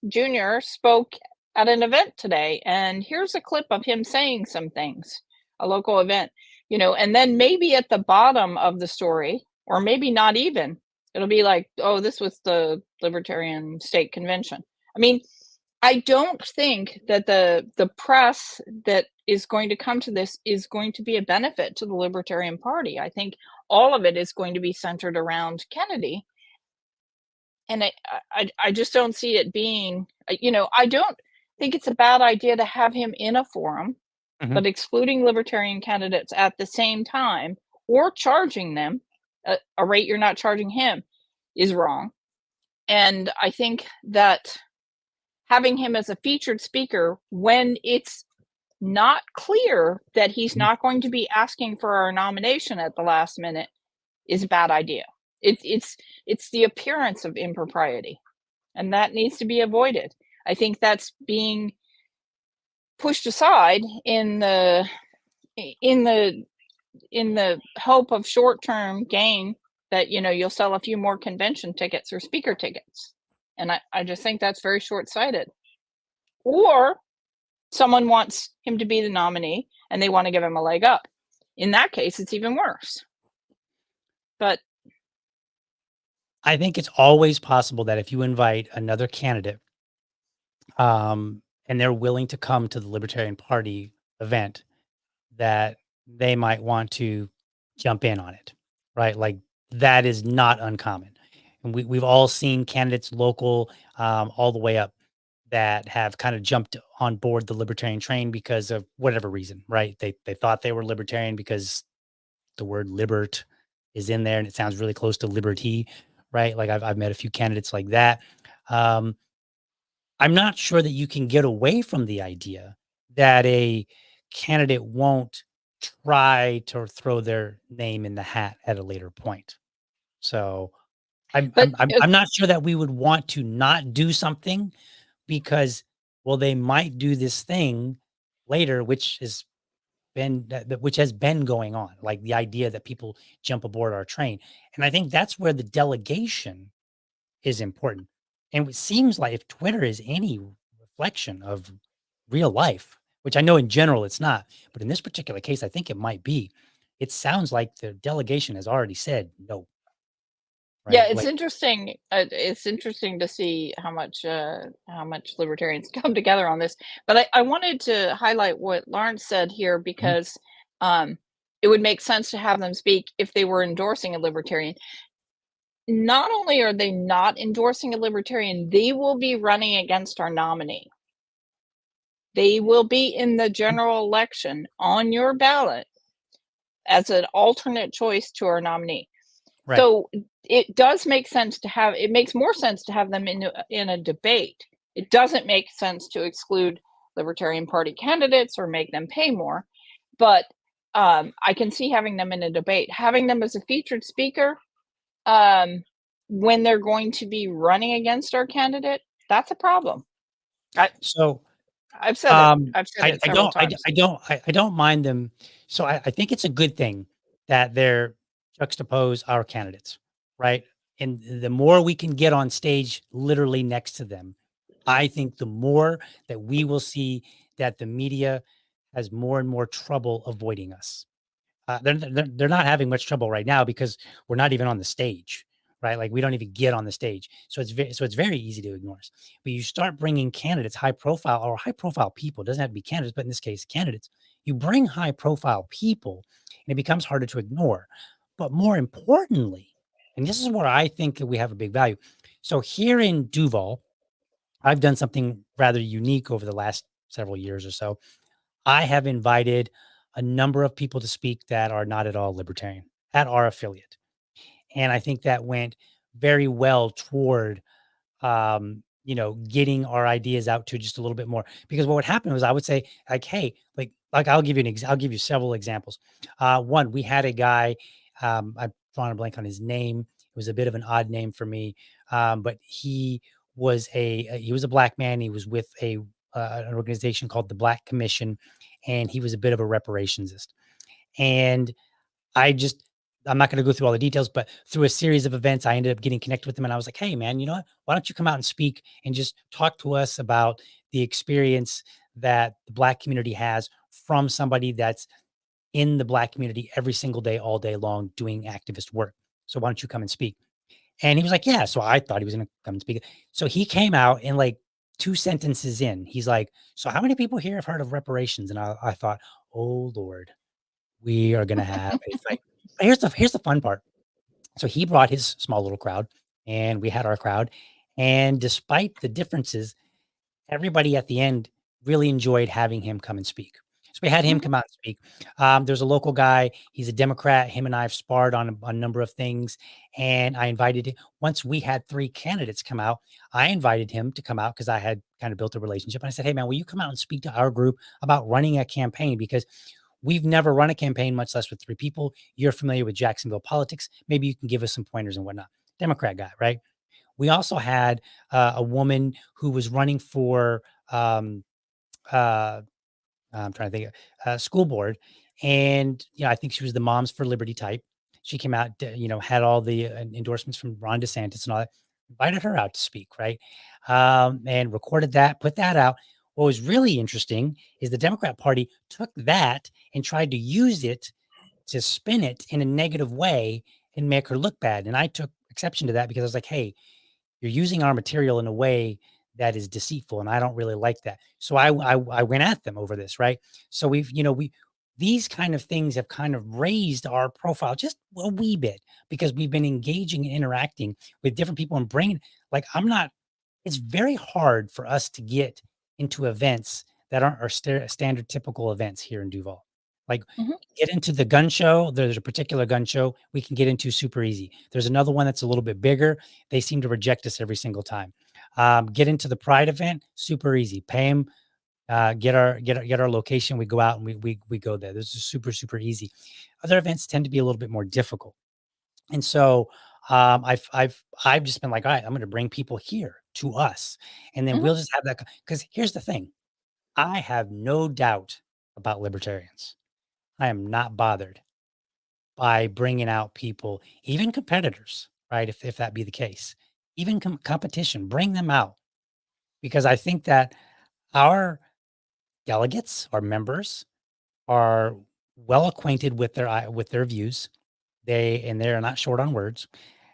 Jr. spoke at an event today, and here's a clip of him saying some things, a local event, and then maybe at the bottom of the story, or maybe not even, it'll be like, oh, this was the Libertarian State Convention. I mean, I don't think that the press that is going to come to this is going to be a benefit to the Libertarian Party. I think all of it is going to be centered around Kennedy, and I just don't see it being, I don't think it's a bad idea to have him in a forum, Mhm. but excluding libertarian candidates at the same time, or charging them a rate you're not charging him, is wrong. And I think that having him as a featured speaker when it's not clear that he's Mhm. not going to be asking for our nomination at the last minute is a bad idea. It's the appearance of impropriety, and that needs to be avoided. I think that's being pushed aside in the in the hope of short-term gain, that you'll sell a few more convention tickets or speaker tickets. And I just think that's very short-sighted. Or someone wants him to be the nominee and they want to give him a leg up. In that case, it's even worse. But I think it's always possible that if you invite another candidate, and they're willing to come to the Libertarian Party event, that they might want to jump in on it, right? Like, that is not uncommon. And we've all seen candidates local, all the way up, that have kind of jumped on board the libertarian train because of whatever reason, right? They thought they were libertarian because the word libert is in there and it sounds really close to liberty, right? Like, I've met a few candidates like that. Um, I'm not sure that you can get away from the idea that a candidate won't try to throw their name in the hat at a later point. So I'm but I'm I'm I'm not sure that we would want to not do something because, well, they might do this thing later, which which has been going on, like the idea that people jump aboard our train. And I think that's where the delegation is important. And it seems like if Twitter is any reflection of real life, which I know in general it's not, but in this particular case, I think it might be. It sounds like the delegation has already said no, yeah, right? it's Like, interesting. It's interesting to see how much libertarians come together on this. But I wanted to highlight what Lawrence said here, mhm, because um, it would make sense to have them speak if they were endorsing a libertarian. Not only are they not endorsing a libertarian, they will be running against our nominee. They will be in the mhm, general election on your ballot as an alternate choice to our nominee. right. So it makes more sense to have them in a debate. It doesn't make sense to exclude Libertarian Party candidates or make them pay more. But I can see having them in a debate, having them as a featured speaker, um, when they're going to be running against our candidate. That's a problem. I, So I've said it. I've said I it several times. I don't mind them. So I think it's a good thing that they're juxtapose our candidates, right? And the more we can get on stage literally next to them, I think the more that we will see that the media has more and more trouble avoiding us. They're not having much trouble right now because we're not even on the stage, right? Like, we don't even get on the stage, so it's very easy to ignore us. But you start bringing candidates, high profile people, it doesn't have to be candidates, but in this case, candidates. you bring high profile people and it becomes harder to ignore. But more importantly, and this is where I think that we have a big value. So here in Duval, I've done something rather unique over the last several years or so. I have invited a number of people to speak that are not at all libertarian at our affiliate. And I think that went very well toward getting our ideas out to just a little bit more. Because what would happen was I would say, like, hey, like I'll give you I'll give you several examples. One, we had a guy, I'm drawing a blank on his name. It was a bit of an odd name for me, but he was a black man. He was with an organization called the Black Commission, and he was a bit of a reparationist. And I just I'm not going to go through all the details, but through a series of events, I ended up getting connected with him. And I was like, hey, man, you know what? Why don't you come out and speak and just talk to us about the experience that the Black community has from somebody that's in the Black community every single day, all day long, doing activist work. So why don't you come and speak? And he was like, yeah. So I thought he was going to come and speak. So he came out and like 2 sentences in, he's like, so how many people here have heard of reparations? And I thought, oh, Lord, we are going to have a fight. But here's the fun part. So he brought his small little crowd and we had our crowd. And despite the differences, everybody at the end really enjoyed having him come and speak. So we had him come out and speak. There's a local guy. He's a Democrat. Him and I have sparred on a number of things. And I invited him. Once we had 3 candidates come out, I invited him to come out because I had kind of built a relationship. And I said, hey, man, will you come out and speak to our group about running a campaign? Because we've never run a campaign, much less with 3 people. You're familiar with Jacksonville politics. Maybe you can give us some pointers and whatnot. Democrat guy, right? We also had a woman who was running for I'm trying to think of school board, and I think she was the Moms for Liberty type. She came out, had all the endorsements from Ron DeSantis and all that. Invited her out to speak, right? And recorded that, put that out. What was really interesting is the Democrat Party took that and tried to use it to spin it in a negative way and make her look bad. And I took exception to that because I was like, hey, you're using our material in a way that is deceitful, and I don't really like that. So I went at them over this, right? So these kind of things have kind of raised our profile just a wee bit because we've been engaging and interacting with different people and bringing it's very hard for us to get into events that aren't our standard typical events here in Duval. Like get into the gun show. There's a particular gun show we can get into super easy. There's another one that's a little bit bigger. They seem to reject us every single time. Get into the Pride event, super easy. Pay them, get our location. We go out and we go there. This is super, super easy. Other events tend to be a little bit more difficult. And so I've just been like, all right, I'm going to bring people here to us. And then we'll just have that. Because here's the thing. I have no doubt about libertarians. I am not bothered by bringing out people, even competitors, right? If that be the case, even competition, bring them out, because I think that our delegates, our members, are well acquainted with their views. They're not short on words,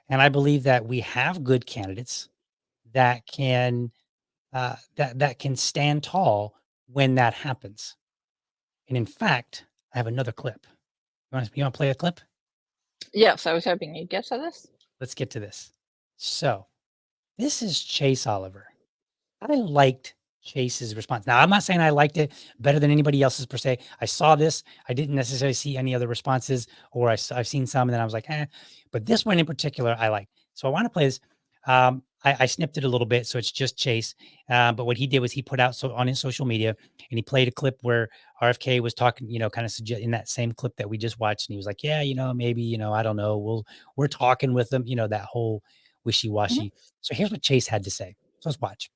and I believe that we have good candidates that can that can stand tall when that happens. And in fact, I have another clip. You want to play a clip? Yes, I was hoping you'd guess this. Let's get to this. So this is Chase Oliver. I liked Chase's response. Now, I'm not saying I liked it better than anybody else's per se. I saw this. I didn't necessarily see any other responses, or I've seen some, and then I was like, but this one in particular, I like. So I want to play this. I snipped it a little bit, so it's just Chase. But what he did was he put out on his social media, and he played a clip where RFK was talking, kind of in that same clip that we just watched, and he was like, yeah, maybe, I don't know. We're talking with them, that whole wishy-washy. So here's what Chase had to say. So let's watch.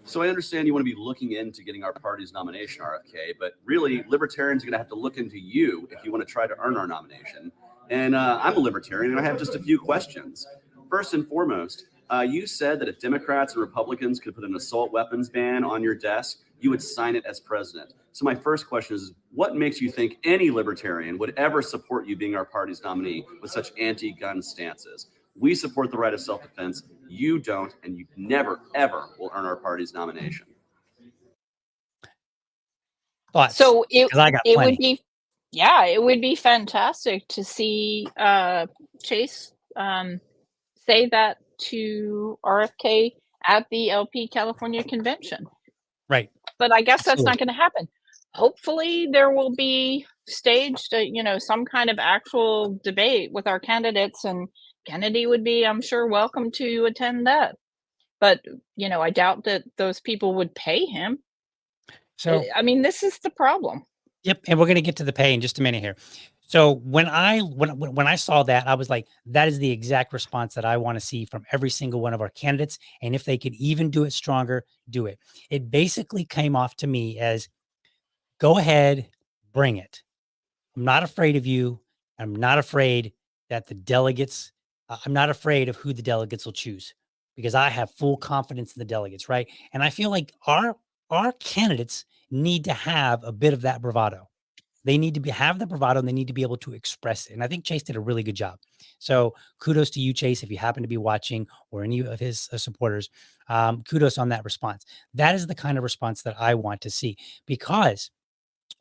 So I understand you want to be looking into getting our party's nomination, RFK, but really, libertarians are going to have to look into you if you want to try to earn our nomination. And I'm a libertarian, and I have just a few questions. First and foremost, you said that if Democrats and Republicans could put an assault weapons ban on your desk, you would sign it as president. So my first question is, what makes you think any libertarian would ever support you being our party's nominee with such anti-gun stances? We support the right of self-defense. You don't, and you never, ever will earn our party's nomination. Thoughts? So it 'Cause I got it would plenty. be, yeah, it would be fantastic to see Chase say that to RFK at the LP California convention. Right. But I guess that's Absolutely. not going to happen. Hopefully, there will be staged, some kind of actual debate with our candidates, and Kennedy would be, I'm sure, welcome to attend that. But I doubt that those people would pay him. So, I mean, this is the problem. yep, and we're gonna get to the pay in just a minute here. So when I saw that, I was like, that is the exact response that I want to see from every single one of our candidates. And if they could even do it stronger, do it. It basically came off to me as go ahead, bring it. I'm not afraid of you. I'm not afraid that the delegates, I'm not afraid of who the delegates will choose because I have full confidence in the delegates, right? And I feel like our candidates need to have a bit of that bravado. They need to have the bravado and they need to be able to express it. And I think Chase did a really good job. So kudos to you, Chase, if you happen to be watching or any of his supporters. Kudos on that response. That is the kind of response that I want to see because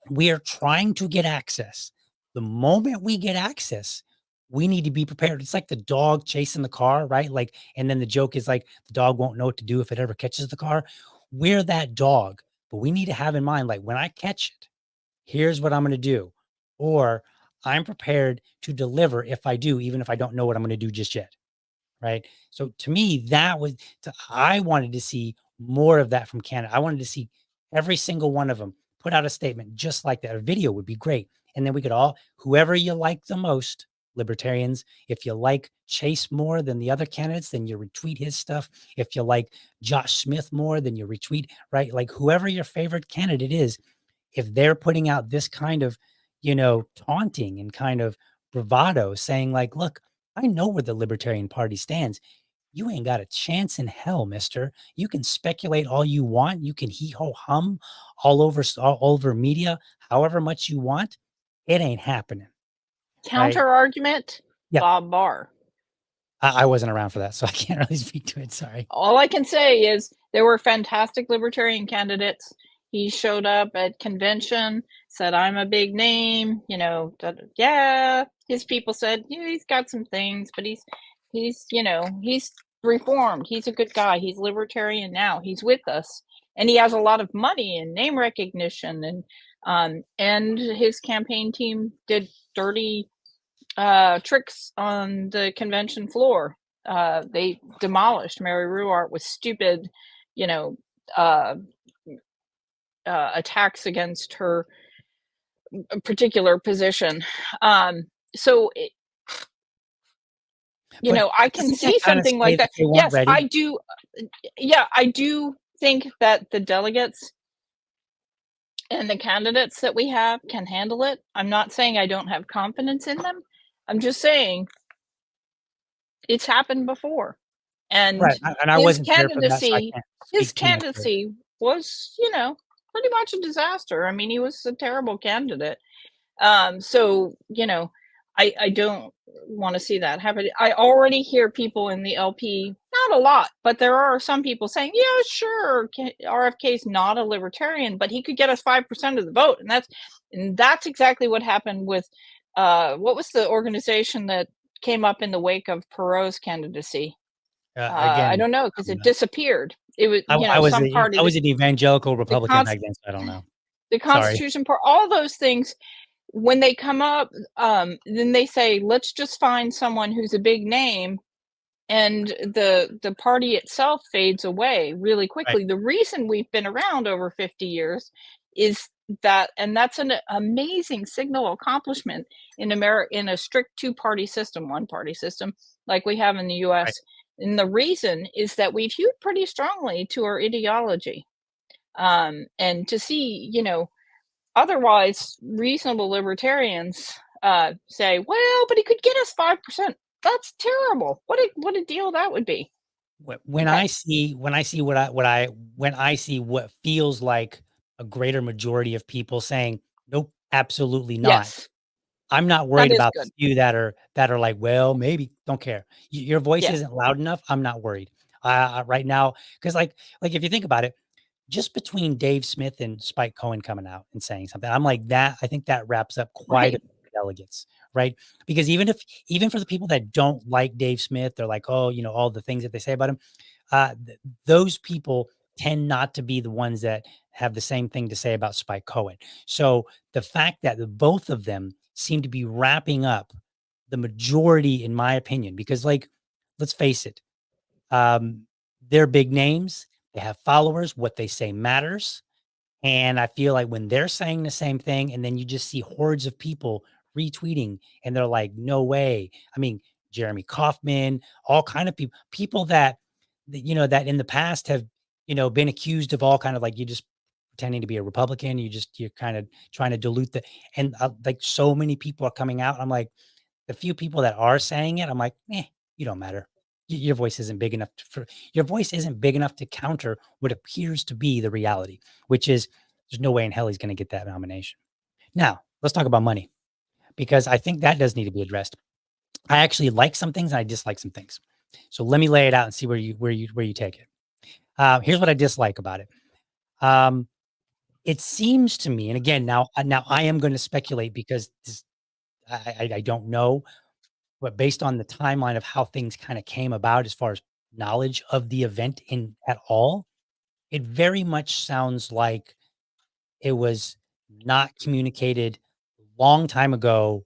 we are trying to get access. The moment we get access, we need to be prepared. It's like the dog chasing the car, right? Like, and then the joke is like the dog won't know what to do if it ever catches the car. We're that dog, but we need to have in mind, like when I catch it, here's what I'm going to do. Or I'm prepared to deliver if I do, even if I don't know what I'm going to do just yet. Right. So to me, I wanted to see more of that from Canada. I wanted to see every single one of them put out a statement just like that. A video would be great. And then we could all, whoever you like the most, libertarians, if you like Chase more than the other candidates, then you retweet his stuff. If you like Josh Smith more, then you retweet, right? Like whoever your favorite candidate is, if they're putting out this kind of, taunting and kind of bravado saying like, look, I know where the Libertarian Party stands. You ain't got a chance in hell, mister. You can speculate all you want. You can hee-ho hum all over media, however much you want. It ain't happening. Right? Counter argument, Yeah. Bob Barr. I wasn't around for that, so I can't really speak to it. Sorry. All I can say is there were fantastic libertarian candidates. He showed up at convention, said, I'm a big name, yeah. His people said, yeah, he's got some things, but he's reformed. He's a good guy. He's libertarian now. He's with us. And he has a lot of money and name recognition. And his campaign team did dirty tricks on the convention floor. They demolished Mary Ruwart with stupid, uh, attacks against her particular position. So, I can Doesn't that see kinda something say like that. they weren't Yes, ready? I do. Yeah, I do think that the delegates and the candidates that we have can handle it. I'm not saying I don't have confidence in them. I'm just saying it's happened before. And Right. And I his wasn't there for that, so I candidacy can't his speak too much to it. candidacy was, pretty much a disaster. I mean, he was a terrible candidate. So, I don't want to see that happen. I already hear people in the LP, not a lot, but there are some people saying, yeah, sure, RFK is not a libertarian, but he could get us 5% of the vote. And that's exactly what happened with what was the organization that came up in the wake of Perot's candidacy? I Again, don't know because it disappeared. It was, I was some party, I was an evangelical the, Republican back then, so I don't know. the Sorry. Constitution part, all those things, when they come up, then they say, let's just find someone who's a big name, and the party itself fades away really Right. quickly. The reason we've been around over 50 years is that, and that's an amazing signal accomplishment in America, in a strict two-party system, one-party system like we have in the Right. US. And the reason is that we've hewed pretty strongly to our ideology. And to see, otherwise reasonable libertarians say, well, but he could get us 5%. That's terrible. What a deal that would be. When Okay. I see when I see what feels like a greater majority of people saying, nope, absolutely not. Yes, I'm not that worried is about the good. few that are like, well, maybe, don't care. Your voice Yeah. isn't loud enough. I'm not worried. Right now, because like if you think about it, just between Dave Smith and Spike Cohen coming out and saying something, I'm like that. I think that wraps up quite a Right. few delegates, right? Because even for the people that don't like Dave Smith, they're like, oh, all the things that they say about him. Those people tend not to be the ones that have the same thing to say about Spike Cohen. So the fact that the both of them seem to be wrapping up the majority, in my opinion, because like, let's face it, um, they're big names, they have followers, what they say matters. And I feel like when they're saying the same thing, and then you just see hordes of people retweeting, and they're like, "No way!" I mean, Jeremy Kauffman, all kind of people that in the past have been accused of all kind of like you just pretending to be a Republican. You're kind of trying to dilute and like so many people are coming out. I'm like, the few people that are saying it, I'm like, you don't matter. Your voice isn't big enough your voice isn't big enough to counter what appears to be the reality, which is there's no way in hell he's going to get that nomination. Now, let's talk about money because I think that does need to be addressed. I actually like some things and I dislike some things. So let me lay it out and see where you take it. Here's what I dislike about it. It seems to me, and again, now I am going to speculate because I don't know, but based on the timeline of how things kind of came about as far as knowledge of the event in at all, it very much sounds like it was not communicated long time ago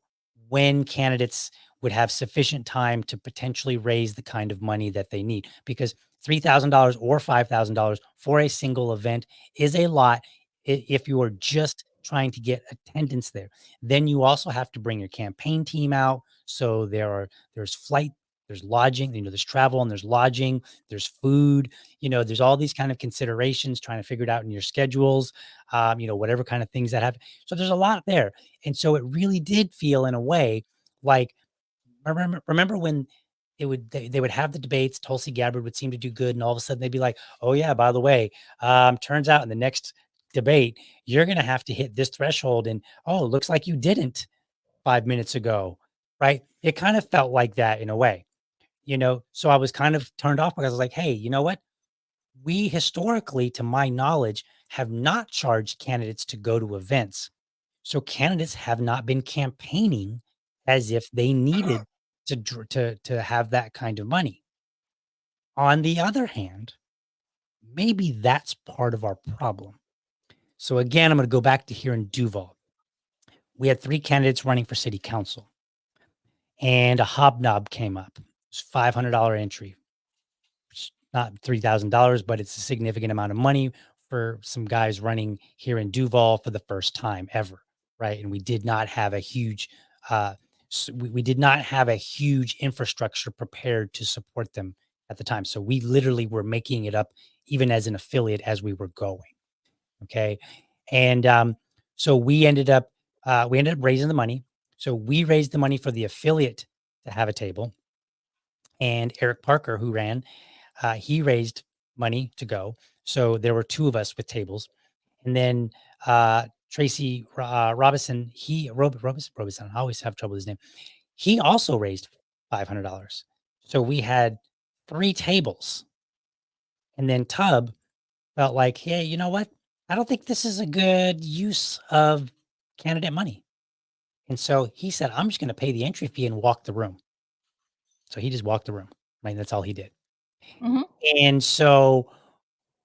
when candidates would have sufficient time to potentially raise the kind of money that they need because $3,000 or $5,000 for a single event is a lot if you are just trying to get attendance there. Then you also have to bring your campaign team out. So there's flight, there's lodging, there's travel and there's lodging, there's food, there's all these kind of considerations trying to figure it out in your schedules, whatever kind of things that happen. So there's a lot there. And so it really did feel in a way like remember when they would have the debates, Tulsi Gabbard would seem to do good, and all of a sudden they'd be like, oh yeah, by the way, turns out in the next debate, you're gonna have to hit this threshold. And oh, looks like you didn't 5 minutes ago. Right. It kind of felt like that in a way, so I was kind of turned off because I was like, hey, you know what? We historically, to my knowledge, have not charged candidates to go to events. So candidates have not been campaigning as if they needed to have that kind of money. On the other hand, maybe that's part of our problem. So again, I'm going to go back to here in Duval. We had 3 candidates running for city council, and a hobnob came up. It was $500 entry. It's not $3,000, but it's a significant amount of money for some guys running here in Duval for the first time ever, right? And we did not have a huge, we did not have a huge infrastructure prepared to support them at the time. So we literally were making it up even as an affiliate as we were going. Okay, and so we ended up raising the money. So we raised the money for the affiliate to have a table, and Eric Parker, who ran, he raised money to go. So there were 2 of us with tables. And then Tracy Robinson, Robinson, I always have trouble with his name. He also raised $500. So we had 3 tables. And then Tubb felt like, hey, you know what? I don't think this is a good use of candidate money. And so he said, I'm just going to pay the entry fee and walk the room. So he just walked the room. Right? That's all he did. Mhm. And so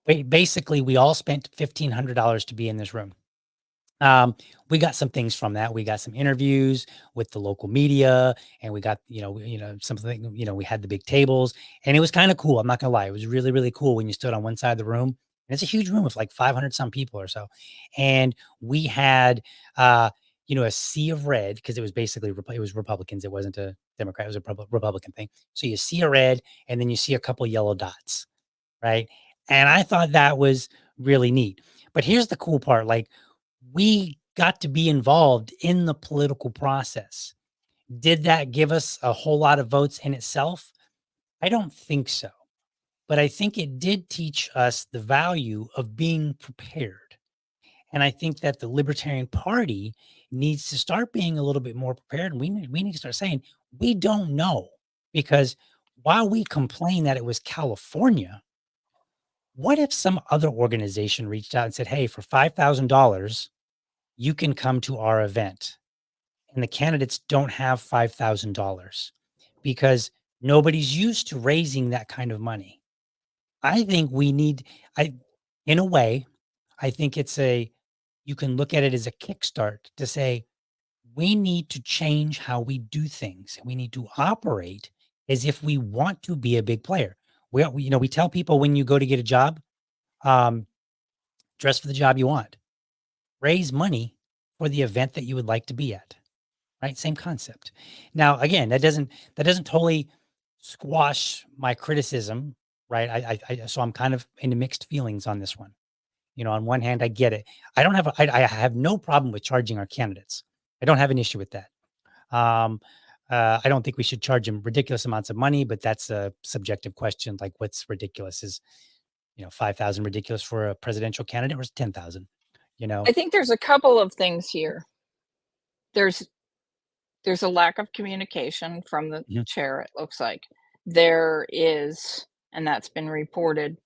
basically, we all spent $1,500 to be in this room. We got some things from that. We got some interviews with the local media, and we got, something, we had the big tables, and it was kind of cool. I'm not gonna lie. It was really, really cool when you stood on one side of the room, and it's a huge room with like 500 some people or so. And we had, a sea of red because it was basically, it was Republicans. It wasn't a Democrat. It was a Republican thing. So you see a red, and then you see a couple yellow dots. Right. And I thought that was really neat. But here's the cool part. Like, we got to be involved in the political process. Did that give us a whole lot of votes in itself? I don't think so. But I think it did teach us the value of being prepared. And I think that the Libertarian Party needs to start being a little bit more prepared. And we need to start saying, we don't know. Because while we complain that it was California, What if some other organization reached out and said, hey, for $5,000, you can come to our event? And the candidates don't have $5,000 because nobody's used to raising that kind of money. I think we need, in a way, I think you can look at it as a kickstart to say, we need to change how we do things. We need to operate as if we want to be a big player. We tell people when you go to get a job, um, dress for the job you want, raise money for the event that you would like to be at. Right? Same concept. Now, again, that doesn't totally squash my criticism, right? So I'm kind of into mixed feelings on this one. On one hand, I get it. I have no problem with charging our candidates. I don't have an issue with that. I don't think we should charge them ridiculous amounts of money, but that's a subjective question. Like, what's ridiculous? Is 5,000 ridiculous for a presidential candidate, or is 10,000? I think there's a couple of things here. There's a lack of communication from the Mhm. chair, it looks like. There is, and that's been reported,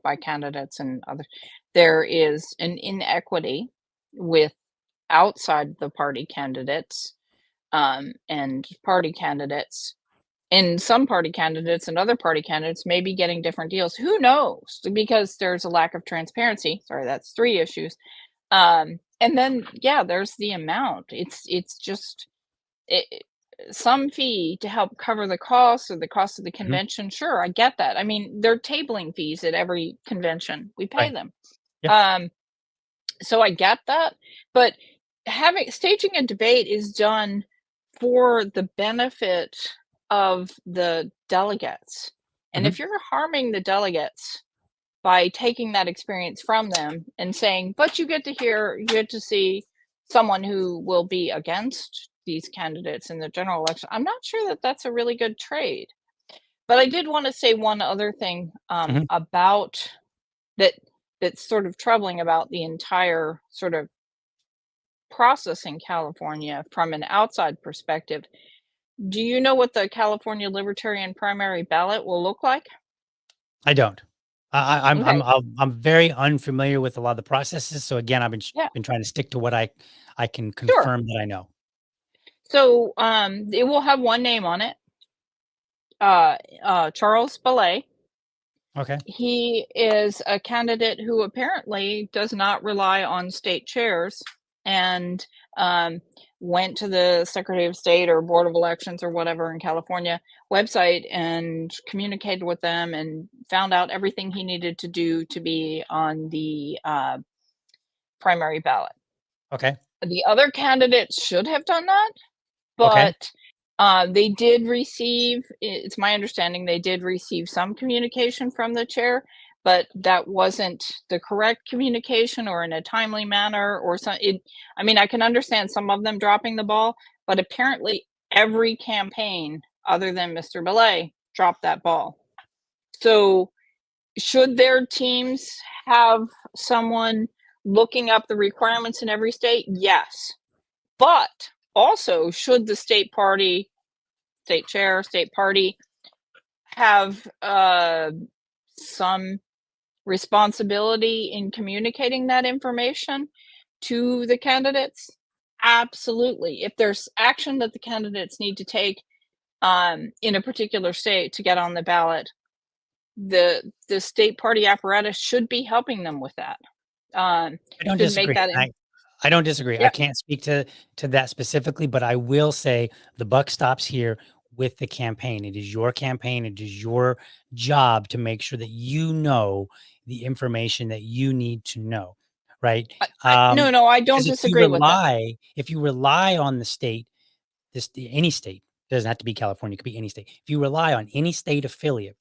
by candidates and others. There is an inequity with outside the party candidates, and party candidates. And some party candidates and other party candidates may be getting different deals. Who knows? Because there's a lack of transparency. Sorry, that's 3 issues. And then, yeah, there's the amount. It's just some fee to help cover the cost or the cost of the Mhm. convention. Sure, I get that. I mean, they're tabling fees at every convention. We pay Right. them. Yep. So I get that, but staging a debate is done for the benefit of the delegates. And Mhm. if you're harming the delegates by taking that experience from them and saying, but you get to see someone who will be against these candidates in the general election, I'm not sure that that's a really good trade. But I did want to say one other thing Mhm. about that that's sort of troubling about the entire sort of process in California from an outside perspective. Do you know what the California Libertarian primary ballot will look like? I don't. Okay. I'm very unfamiliar with a lot of the processes. So again, I've Yeah, been trying to stick to what I can sure. confirm that I know. So it will have one name on it, Charles Ballet. Okay. He is a candidate who apparently does not rely on state chairs and went to the Secretary of State or Board of Elections or whatever in California website and communicated with them and found out everything he needed to do to be on the primary ballot. Okay. The other candidates should have done that, Okay. but they did receive, it's my understanding, they did receive some communication from the chair, but that wasn't the correct communication or in a timely manner or I mean, I can understand some of them dropping the ball, but apparently every campaign other than Mr. Belay dropped that ball. So should their teams have someone looking up the requirements in every state? Yes. But also, should the state party, state chair, state party have some responsibility in communicating that information to the candidates? Absolutely. If there's action that the candidates need to take in a particular state to get on the ballot, the state party apparatus should be helping them with that. I don't To make disagree. that I don't disagree. I yeah, can't speak to that specifically, but I will say the buck stops here with the campaign. It is your campaign. It is your job to make sure that you know the information that you need to know, right? no, I don't Because disagree with that. if you rely on the state, any state, doesn't have to be California, it could be any state. If you rely on any state affiliate,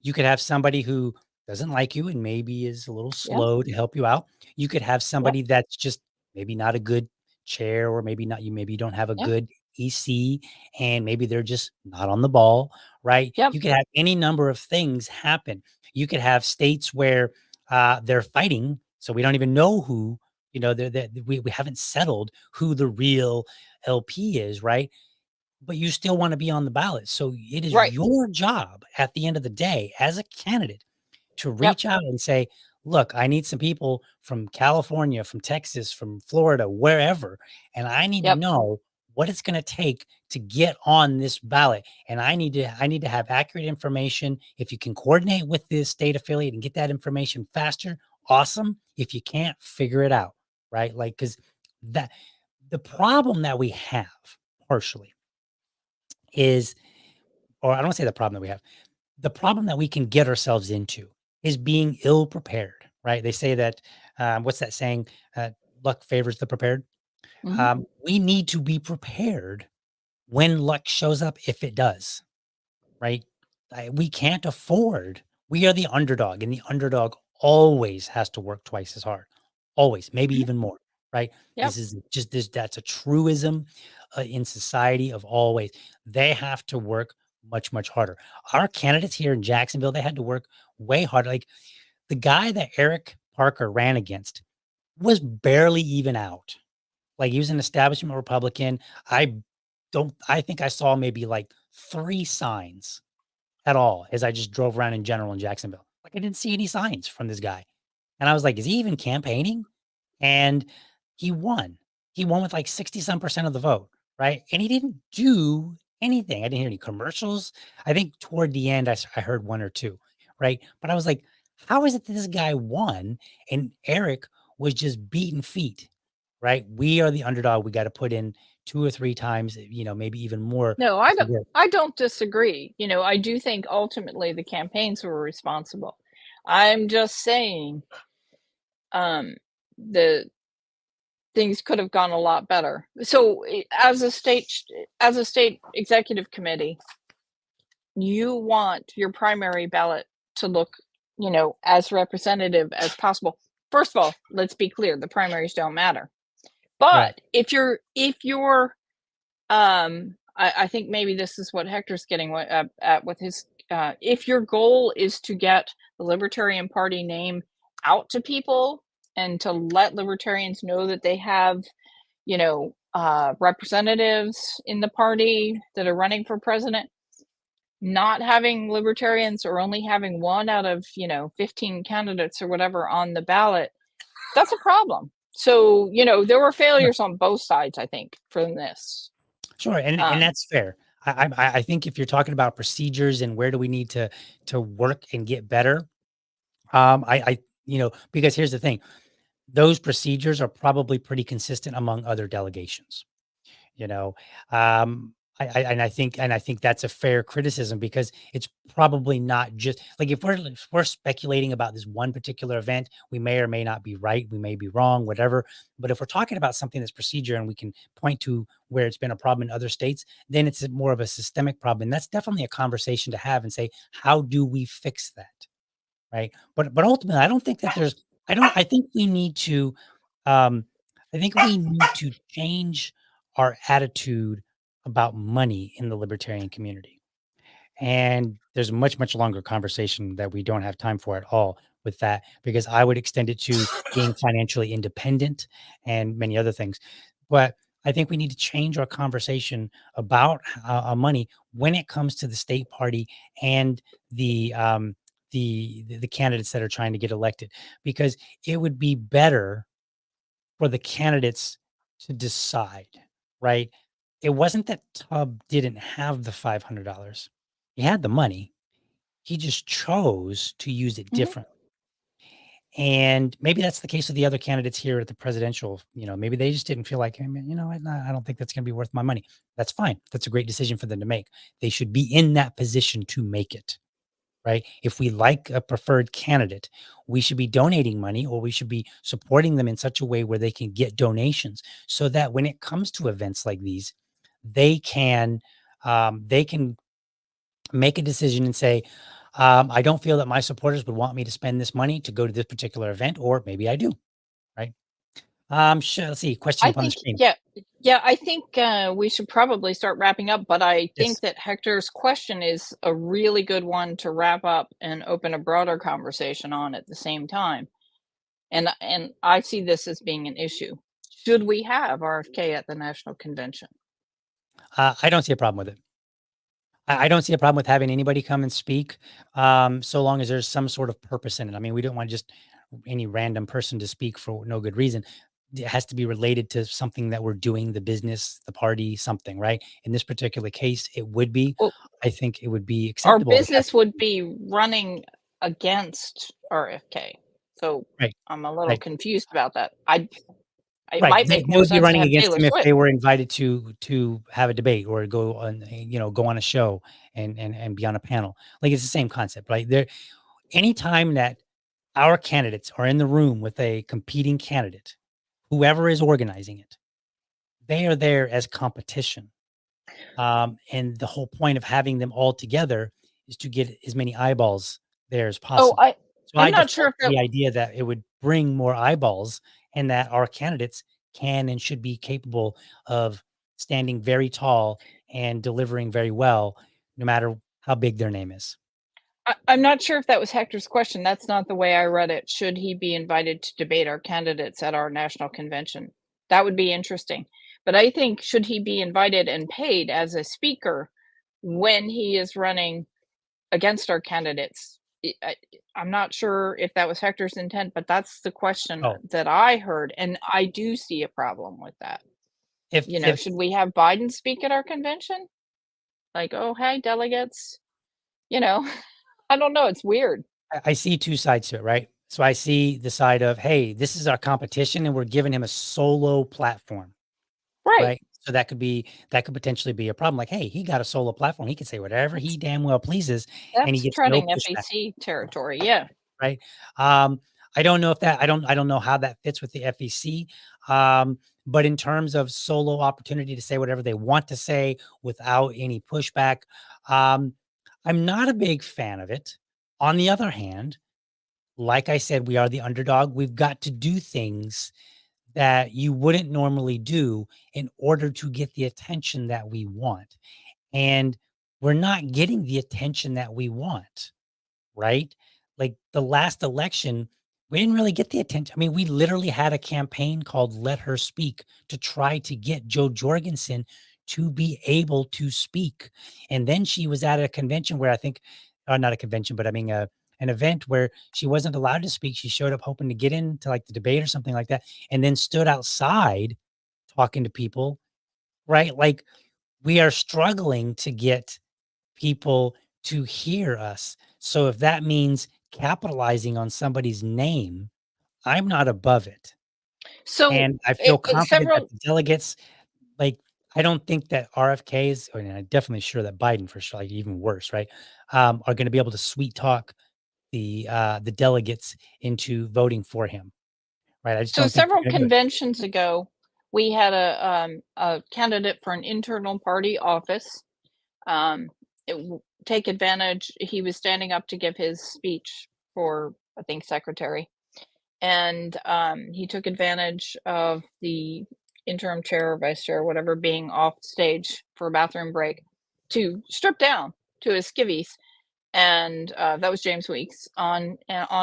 you could have somebody who doesn't like you and maybe is a little Yeah, slow to help you out. You could have yep, somebody that's just maybe not a good chair, or maybe not, maybe you don't have a yep, good EC, and maybe they're just not on the ball, right? yep, You could have any number of things happen. You could have states where they're fighting, so we don't even know who, we haven't settled who the real LP is, right? But you still want to be on the ballot. So it is right. your job at the end of the day as a candidate to Yep. reach out and say, look, I need some people from California, from Texas, from Florida, wherever, and I need to Yep. know what it's going to take to get on this ballot. And I need to have accurate information. If you can coordinate with this state affiliate and get that information faster, awesome. If you can't, figure it out, right? Like, because that the problem that we have partially is, or I don't want to say the problem that we have, the problem that we can get ourselves into is being ill prepared, right? They say that, what's that saying? Luck favors the prepared. Mhm. We need to be prepared when luck shows up, if it does, right? We can't afford, we are the underdog, and the underdog always has to work twice as hard, always, maybe Mhm. even more, right? Yep. This is just this, that's a truism in society of always. They have to work much, much harder. Our candidates here in Jacksonville, they had to work way harder. Like the guy that Eric Parker ran against was barely even out. Like he was an establishment Republican. I think I saw maybe like 3 signs at all as I just drove around in general in Jacksonville. Like I didn't see any signs from this guy. And I was like, is he even campaigning? And he won. He won with like 60 some percent of the vote, right? And he didn't do anything. I didn't hear any commercials. I think toward the end I heard 1 or 2, right? But I was like, how is it that this guy won and Eric was just beating feet, right? We are the underdog. We got to put in 2 or 3 times, maybe even more. No, to get- I don't disagree. I do think ultimately the campaigns were responsible. I'm just saying, um, the things could have gone a lot better. So, as a state executive committee, you want your primary ballot to look, as representative as possible. First of all, let's be clear, the primaries don't matter. Right. But if you're I think maybe this is what Hector's getting at with his. If your goal is to get the Libertarian Party name out to people and to let libertarians know that they have, representatives in the party that are running for president, not having libertarians or only having one out of 15 candidates or whatever on the ballot, that's a problem. So there were failures on both sides, I think, from this. Sure, and Um, that's fair. I think if you're talking about procedures and where do we need to work and get better, because here's the thing, those procedures are probably pretty consistent among other delegations. You know, I think that's a fair criticism because it's probably not just like if we're speculating about this one particular event, we may or may not be right, we may be wrong, whatever. But if we're talking about something that's procedure and we can point to where it's been a problem in other states, then it's more of a systemic problem. And that's definitely a conversation to have and say, how do we fix that? Right. But ultimately, I don't think that I think we need to um I think we need to change our attitude about money in the libertarian community. And there's a much, much longer conversation that we don't have time for at all with that, because I would extend it to being financially independent and many other things. But I think we need to change our conversation about money when it comes to the state party and the the candidates that are trying to get elected, because it would be better for the candidates to decide, right? It wasn't that Tubb didn't have the $500. He had the money. He just chose to use it mhm. differently. And maybe that's the case with the other candidates here at the presidential, maybe they just didn't feel like, "Hey, man, I don't think that's going to be worth my money." That's fine. That's a great decision for them to make. They should be in that position to make it. Right? If we like a preferred candidate, we should be donating money, or we should be supporting them in such a way where they can get donations so that when it comes to events like these, they can make a decision and say, I don't feel that my supporters would want me to spend this money to go to this particular event, or maybe I do. Right. Sure, let's see. Question I up on the think, screen. yeah, I think we should probably start wrapping up. But I think Yes. that Hector's question is a really good one to wrap up and open a broader conversation on at the same time. And I see this as being an issue. Should we have RFK at the national convention? I don't see a problem with it. I don't see a problem with having anybody come and speak, so long as there's some sort of purpose in it. I mean, we don't want just any random person to speak for no good reason. It has to be related to something that we're doing, the business, the party, something, right? In this particular case, it would be. Well, I think it would be our acceptable to have. business would be running against RFK. So Right, I'm a little right, confused about that. It right. might make They more would be sense to running have against Taylor him if Swift. they were invited to have a debate or go on, go on a show and be on a panel. Like it's the same concept, right? There, anytime that our candidates are in the room with a competing candidate, whoever is organizing it, they are there as competition. And the whole point of having them all together is to get as many eyeballs there as Oh, possible. So I'm I not sure default if to that the idea that it would bring more eyeballs and that our candidates can and should be capable of standing very tall and delivering very well, no matter how big their name is. I'm not sure if that was Hector's question. That's not the way I read it. Should he be invited to debate our candidates at our national convention? That would be interesting. But I think should he be invited and paid as a speaker when he is running against our candidates? I'm not sure if that was Hector's intent, but that's the question Oh, that I heard, and I do see a problem with that. if Should we have Biden speak at our convention? Like, oh, hey, delegates, you know, I don't know. It's weird. I see two sides to it, right? So I see the side of, hey, this is our competition and we're giving him a solo platform, Right. right? So that could potentially be a problem. Like, hey, he got a solo platform. He can say whatever he That's damn well pleases and he that's gets no treading pushback, FEC territory. Yeah. right? Um, I don't know if that I don't know how that fits with the FEC. But in terms of solo opportunity to say whatever they want to say without any pushback, um, I'm not a big fan of it. On the other hand, like I said, we are the underdog. We've got to do things that you wouldn't normally do in order to get the attention that we want. And we're not getting the attention that we want, right? Like the last election, we didn't really get the attention. I mean, we literally had a campaign called Let Her Speak to try to get Joe Jorgensen to be able to speak. And then she was at a convention where I think, not a convention, but I mean, an event where she wasn't allowed to speak. She showed up hoping to get into like the debate or something like that, and then stood outside talking to people, right? Like we are struggling to get people to hear us. So if that means capitalizing on somebody's name, I'm not above it. So And I feel confident that several the delegates, like, I don't think that RFKs, and I'm definitely sure that Biden, for sure, like even worse, right, are going to be able to sweet talk the delegates into voting for him, right? I just so don't think several they're going to do it. conventions ago, we had a candidate for an internal party office. Take advantage. He was standing up to give his speech for, I think, secretary, and he took advantage of the interim chair or vice chair, whatever, being off stage for a bathroom break to strip down to his skivvies, and that was James Weeks on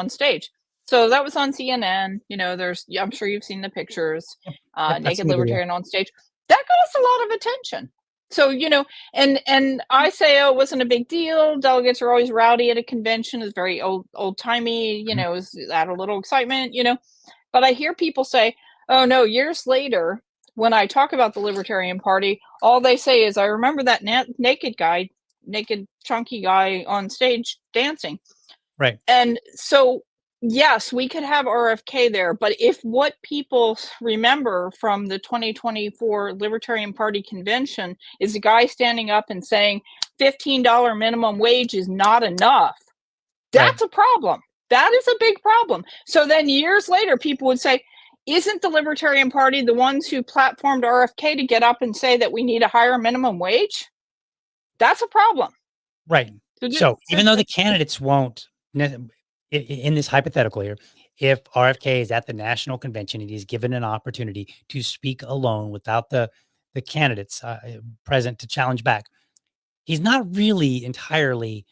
stage. So that was on CNN. I'm sure you've seen the pictures. Yep, I've Naked seen the video. Libertarian on stage. That got us a lot of attention. So and I say, oh, it wasn't a big deal. Delegates are always rowdy at a convention. It's very old timey. Mhm. Is add a little excitement. But I hear people say, oh no, years later, when I talk about the Libertarian Party, all they say is, I remember that naked, chunky guy on stage dancing. Right. And so, yes, we could have RFK there, but if what people remember from the 2024 Libertarian Party convention is a guy standing up and saying $15 minimum wage is not enough, Right. that's a problem. That is a big problem. So then years later, people would say, isn't the Libertarian Party the ones who platformed RFK to get up and say that we need a higher minimum wage? That's a problem. Right. So So even though the candidates won't, in this hypothetical here, if RFK is at the national convention and he's given an opportunity to speak alone without the candidates present to challenge back, he's not really entirely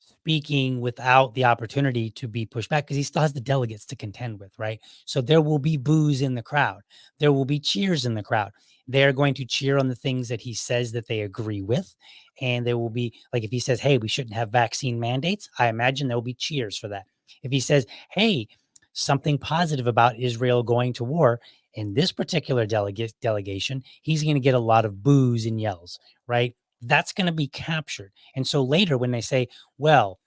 speaking without the opportunity to be pushed back because he still has the delegates to contend with, right? So there will be boos in the crowd. There will be cheers in the crowd. they're going to cheer on the things that he says that they agree with. And there will be, like, if he says, hey, we shouldn't have vaccine mandates, I imagine there will be cheers for that. If he says, hey, something positive about Israel going to war, in this particular delegation, he's going to get a lot of boos and yells, right? That's going to be captured. And so later when they say, well,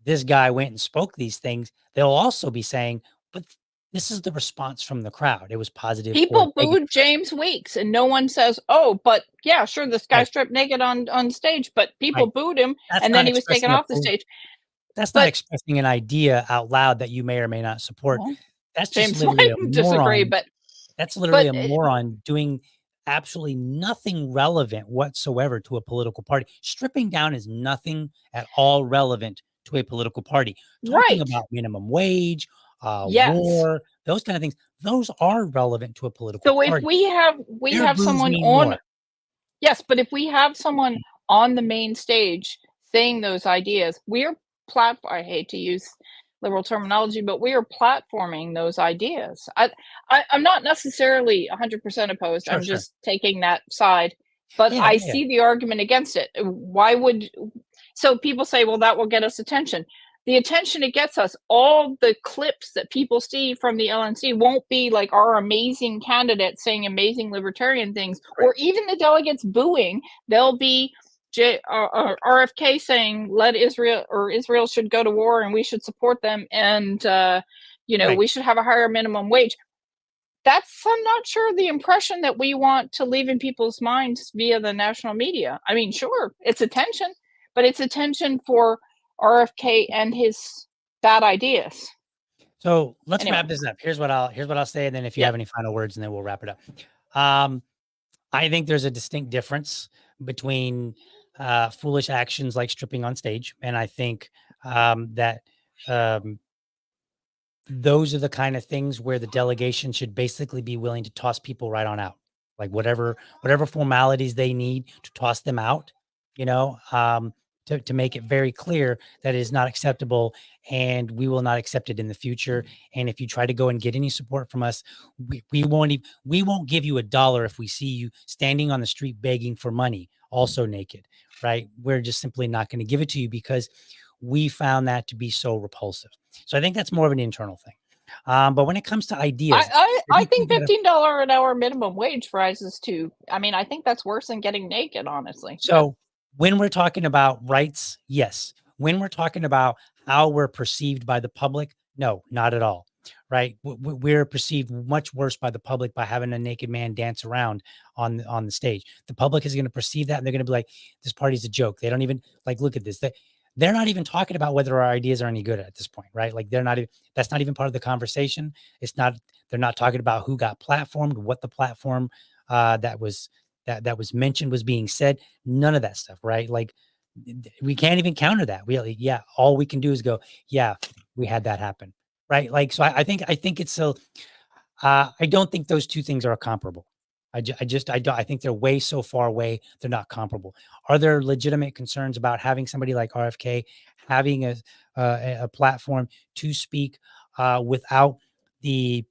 this guy went and spoke these things, they'll also be saying, but this is the response from the crowd. It was positive or People negative. booed James Weeks, and no one says, "Oh, but yeah, sure, this guy Right. stripped naked on stage," but people Right. booed him, That's and not then he was taken expressing off the stage. that's not But expressing an idea out loud that you may or may not support. well, That's just James literally might a disagree, moron. That's literally but a moron doing absolutely nothing relevant whatsoever to a political party. Stripping down is nothing at all relevant to a political party. Talking right, about minimum wage, yes. war, those kind of things, those are relevant to a political So if party. we Their have boos someone mean on more. yes, but if we have someone on the main stage saying those ideas, we're I hate to use liberal terminology, but we are platforming those ideas. I'm not necessarily 100% opposed. Sure, I'm sure. just taking that side, but Yeah, I yeah. see the argument against it. Why would so people say, well, that will get us attention. The attention it gets us, all the clips that people see from the LNC won't be like our amazing candidate saying amazing libertarian things, or even the delegates booing. They'll be RFK saying let Israel or Israel should go to war and we should support them, and Right. we should have a higher minimum wage. That's, I'm not sure, the impression that we want to leave in people's minds via the national media. I mean, sure, it's attention, but it's attention for RFK and his bad ideas. So let's Anyway, wrap this up. Here's what I'll say, and then if you yeah. have any final words, and then we'll wrap it up. Um, I think there's a distinct difference between foolish actions like stripping on stage, and I think that um, those are the kind of things where the delegation should basically be willing to toss people right on out, like whatever formalities they need to toss them out, you know, to make it very clear that it is not acceptable and we will not accept it in the future. And if you try to go and get any support from us, we won't give you $1 if we see you standing on the street begging for money, also naked, right? We're just simply not going to give it to you because we found that to be so repulsive. So I think that's more of an internal thing. But when it comes to ideas, I think $15 an hour minimum wage rises to. I mean, I think that's worse than getting naked, honestly. so when we're talking about rights, yes. When we're talking about how we're perceived by the public, no, not at all. Right? We're perceived much worse by the public by having a naked man dance around on the stage. The public is going to perceive that, and they're going to be like, "This party's a joke." They don't even like look at this. They're not even talking about whether our ideas are any good at this point, right? Like they're not. That's not even part of the conversation. It's not. They're not talking about who got platformed, what the platform that was mentioned was being said. None of that stuff, right? Like we can't even counter that. Yeah, all we can do is go, yeah, we had that happen, right? Like, so I think it's so. I don't think those two things are comparable. I don't. I think they're way so far away. They're not comparable. Are there legitimate concerns about having somebody like RFK having a platform to speak without the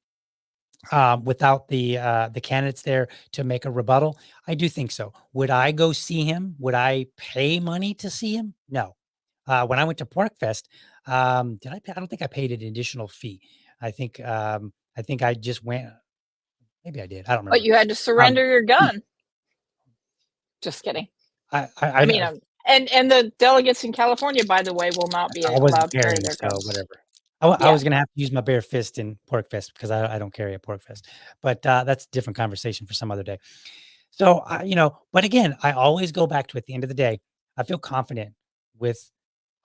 the candidates there to make a rebuttal? I do think so. Would I go see him? Would I pay money to see him? No. When I went to PorkFest, did I pay? I don't think I paid an additional fee. I think I just went. Maybe I did. I don't But remember. you had to Um, surrender your gun. Just kidding. I mean, I and the delegates in California, by the way, will not be I wasn't allowed to carry carrying, their so guns. whatever. I Yeah. was gonna have to use my bare fist in PorkFest because I don't carry a PorkFest, but that's a different conversation for some other day. So but again, I always go back to at the end of the day, I feel confident with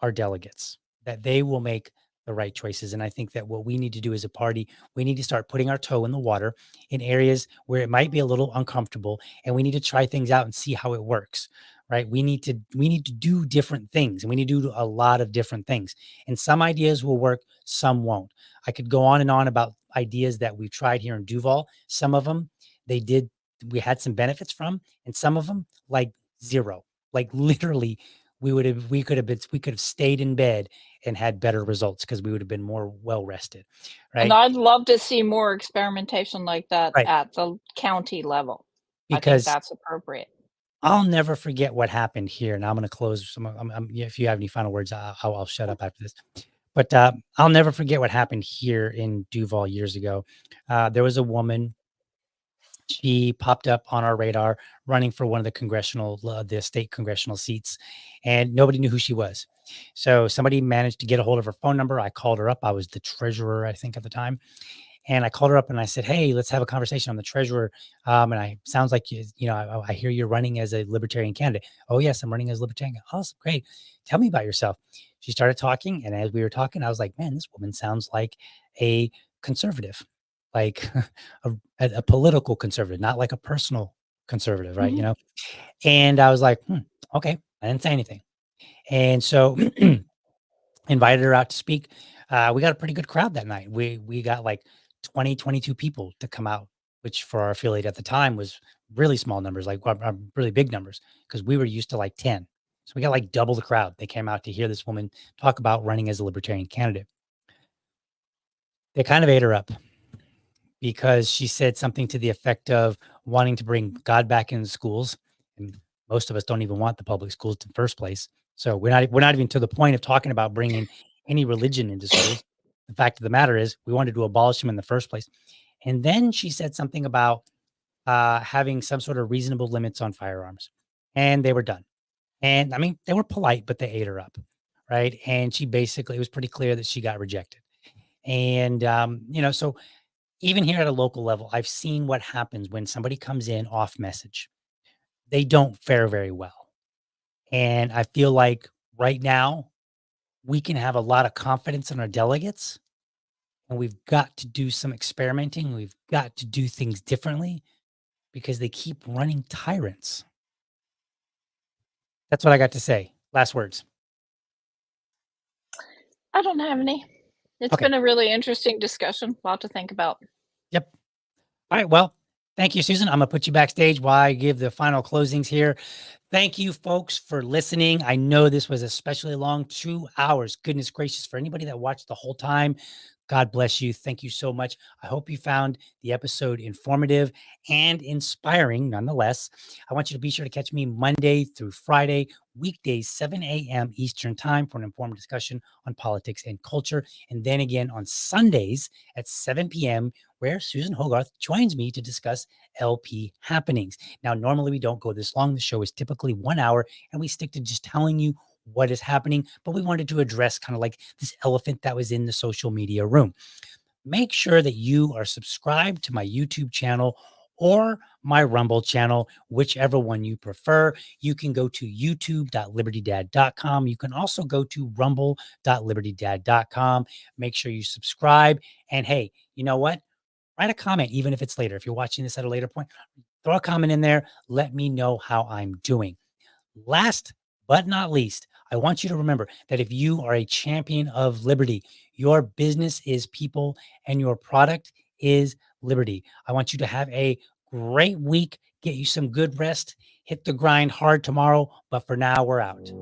our delegates that they will make the right choices. And I think that what we need to do as a party, we need to start putting our toe in the water in areas where it might be a little uncomfortable, and we need to try things out and see how it works. Right. We need to do different things, and we need to do a lot of different things. And some ideas will work, some won't. I could go on and on about ideas that we've tried here in Duval. Some of them they did we had some benefits from, and some of them like zero. Like literally we could have stayed in bed and had better results because we would have been more well rested. And Right. I'd love to see more experimentation like that Right. at the county level. I think because that's appropriate. I'll never forget what happened here. Now I'm going to close. If you have any final words, I'll shut up after this. But I'll never forget what happened here in Duval years ago. There was a woman. She popped up on our radar running for one of the state congressional seats, and nobody knew who she was. So somebody managed to get a hold of her phone number. I called her up. I was the treasurer, I think, at the time. And I called her up and I said, "Hey, let's have a conversation. I'm the treasurer. And sounds like I hear you're running as a libertarian candidate." "Oh, yes, I'm running as a libertarian." "Awesome, great. Tell me about yourself." She started talking. And as we were talking, I was like, "Man, this woman sounds like a conservative, like a political conservative, not like a personal conservative, right?" Mhm. And I was like, okay. I didn't say anything. And so invited her out to speak. We got a pretty good crowd that night. We got like 20, 22 people to come out, which for our affiliate at the time was really small numbers, like really big numbers, because we were used to like 10. So we got like double the crowd. They came out to hear this woman talk about running as a libertarian candidate. They kind of ate her up because she said something to the effect of wanting to bring God back into schools. And most of us don't even want the public schools in the first place. So we're not even to the point of talking about bringing any religion into schools. The fact of the matter is we wanted to abolish them in the first place. And then she said something about having some sort of reasonable limits on firearms. And they were done. And I mean, they were polite, but they ate her up. Right. And it was pretty clear that she got rejected. And, so even here at a local level, I've seen what happens when somebody comes in off message. They don't fare very well. And I feel like right now we can have a lot of confidence in our delegates, and we've got to do some experimenting. We've got to do things differently because they keep running tyrants. That's what I got to say. Last words. I don't have any. It's Okay. been a really interesting discussion. A lot to think about. Yep. All right. Well, thank you, Susan. I'm going to put you backstage while I give the final closings here. Thank you, folks, for listening. I know this was especially long, 2 hours. Goodness gracious, for anybody that watched the whole time, God bless you. Thank you so much. I hope you found the episode informative and inspiring nonetheless. I want you to be sure to catch me Monday through Friday, weekdays, 7 a.m. Eastern Time for an informed discussion on politics and culture. And then again on Sundays at 7 p.m., where Susan Hogarth joins me to discuss LP happenings. Now, normally we don't go this long. The show is typically 1 hour, and we stick to just telling you what is happening, but we wanted to address kind of like this elephant that was in the social media room. Make sure that you are subscribed to my YouTube channel or my Rumble channel, whichever one you prefer. You can go to youtube.libertydad.com. You can also go to rumble.libertydad.com. Make sure you subscribe. And hey, you know what? Write a comment, even if it's later. If you're watching this at a later point, throw a comment in there. Let me know how I'm doing. Last but not least, I want you to remember that if you are a champion of liberty, your business is people and your product is liberty. I want you to have a great week. Get you some good rest. Hit the grind hard tomorrow. But for now, we're out.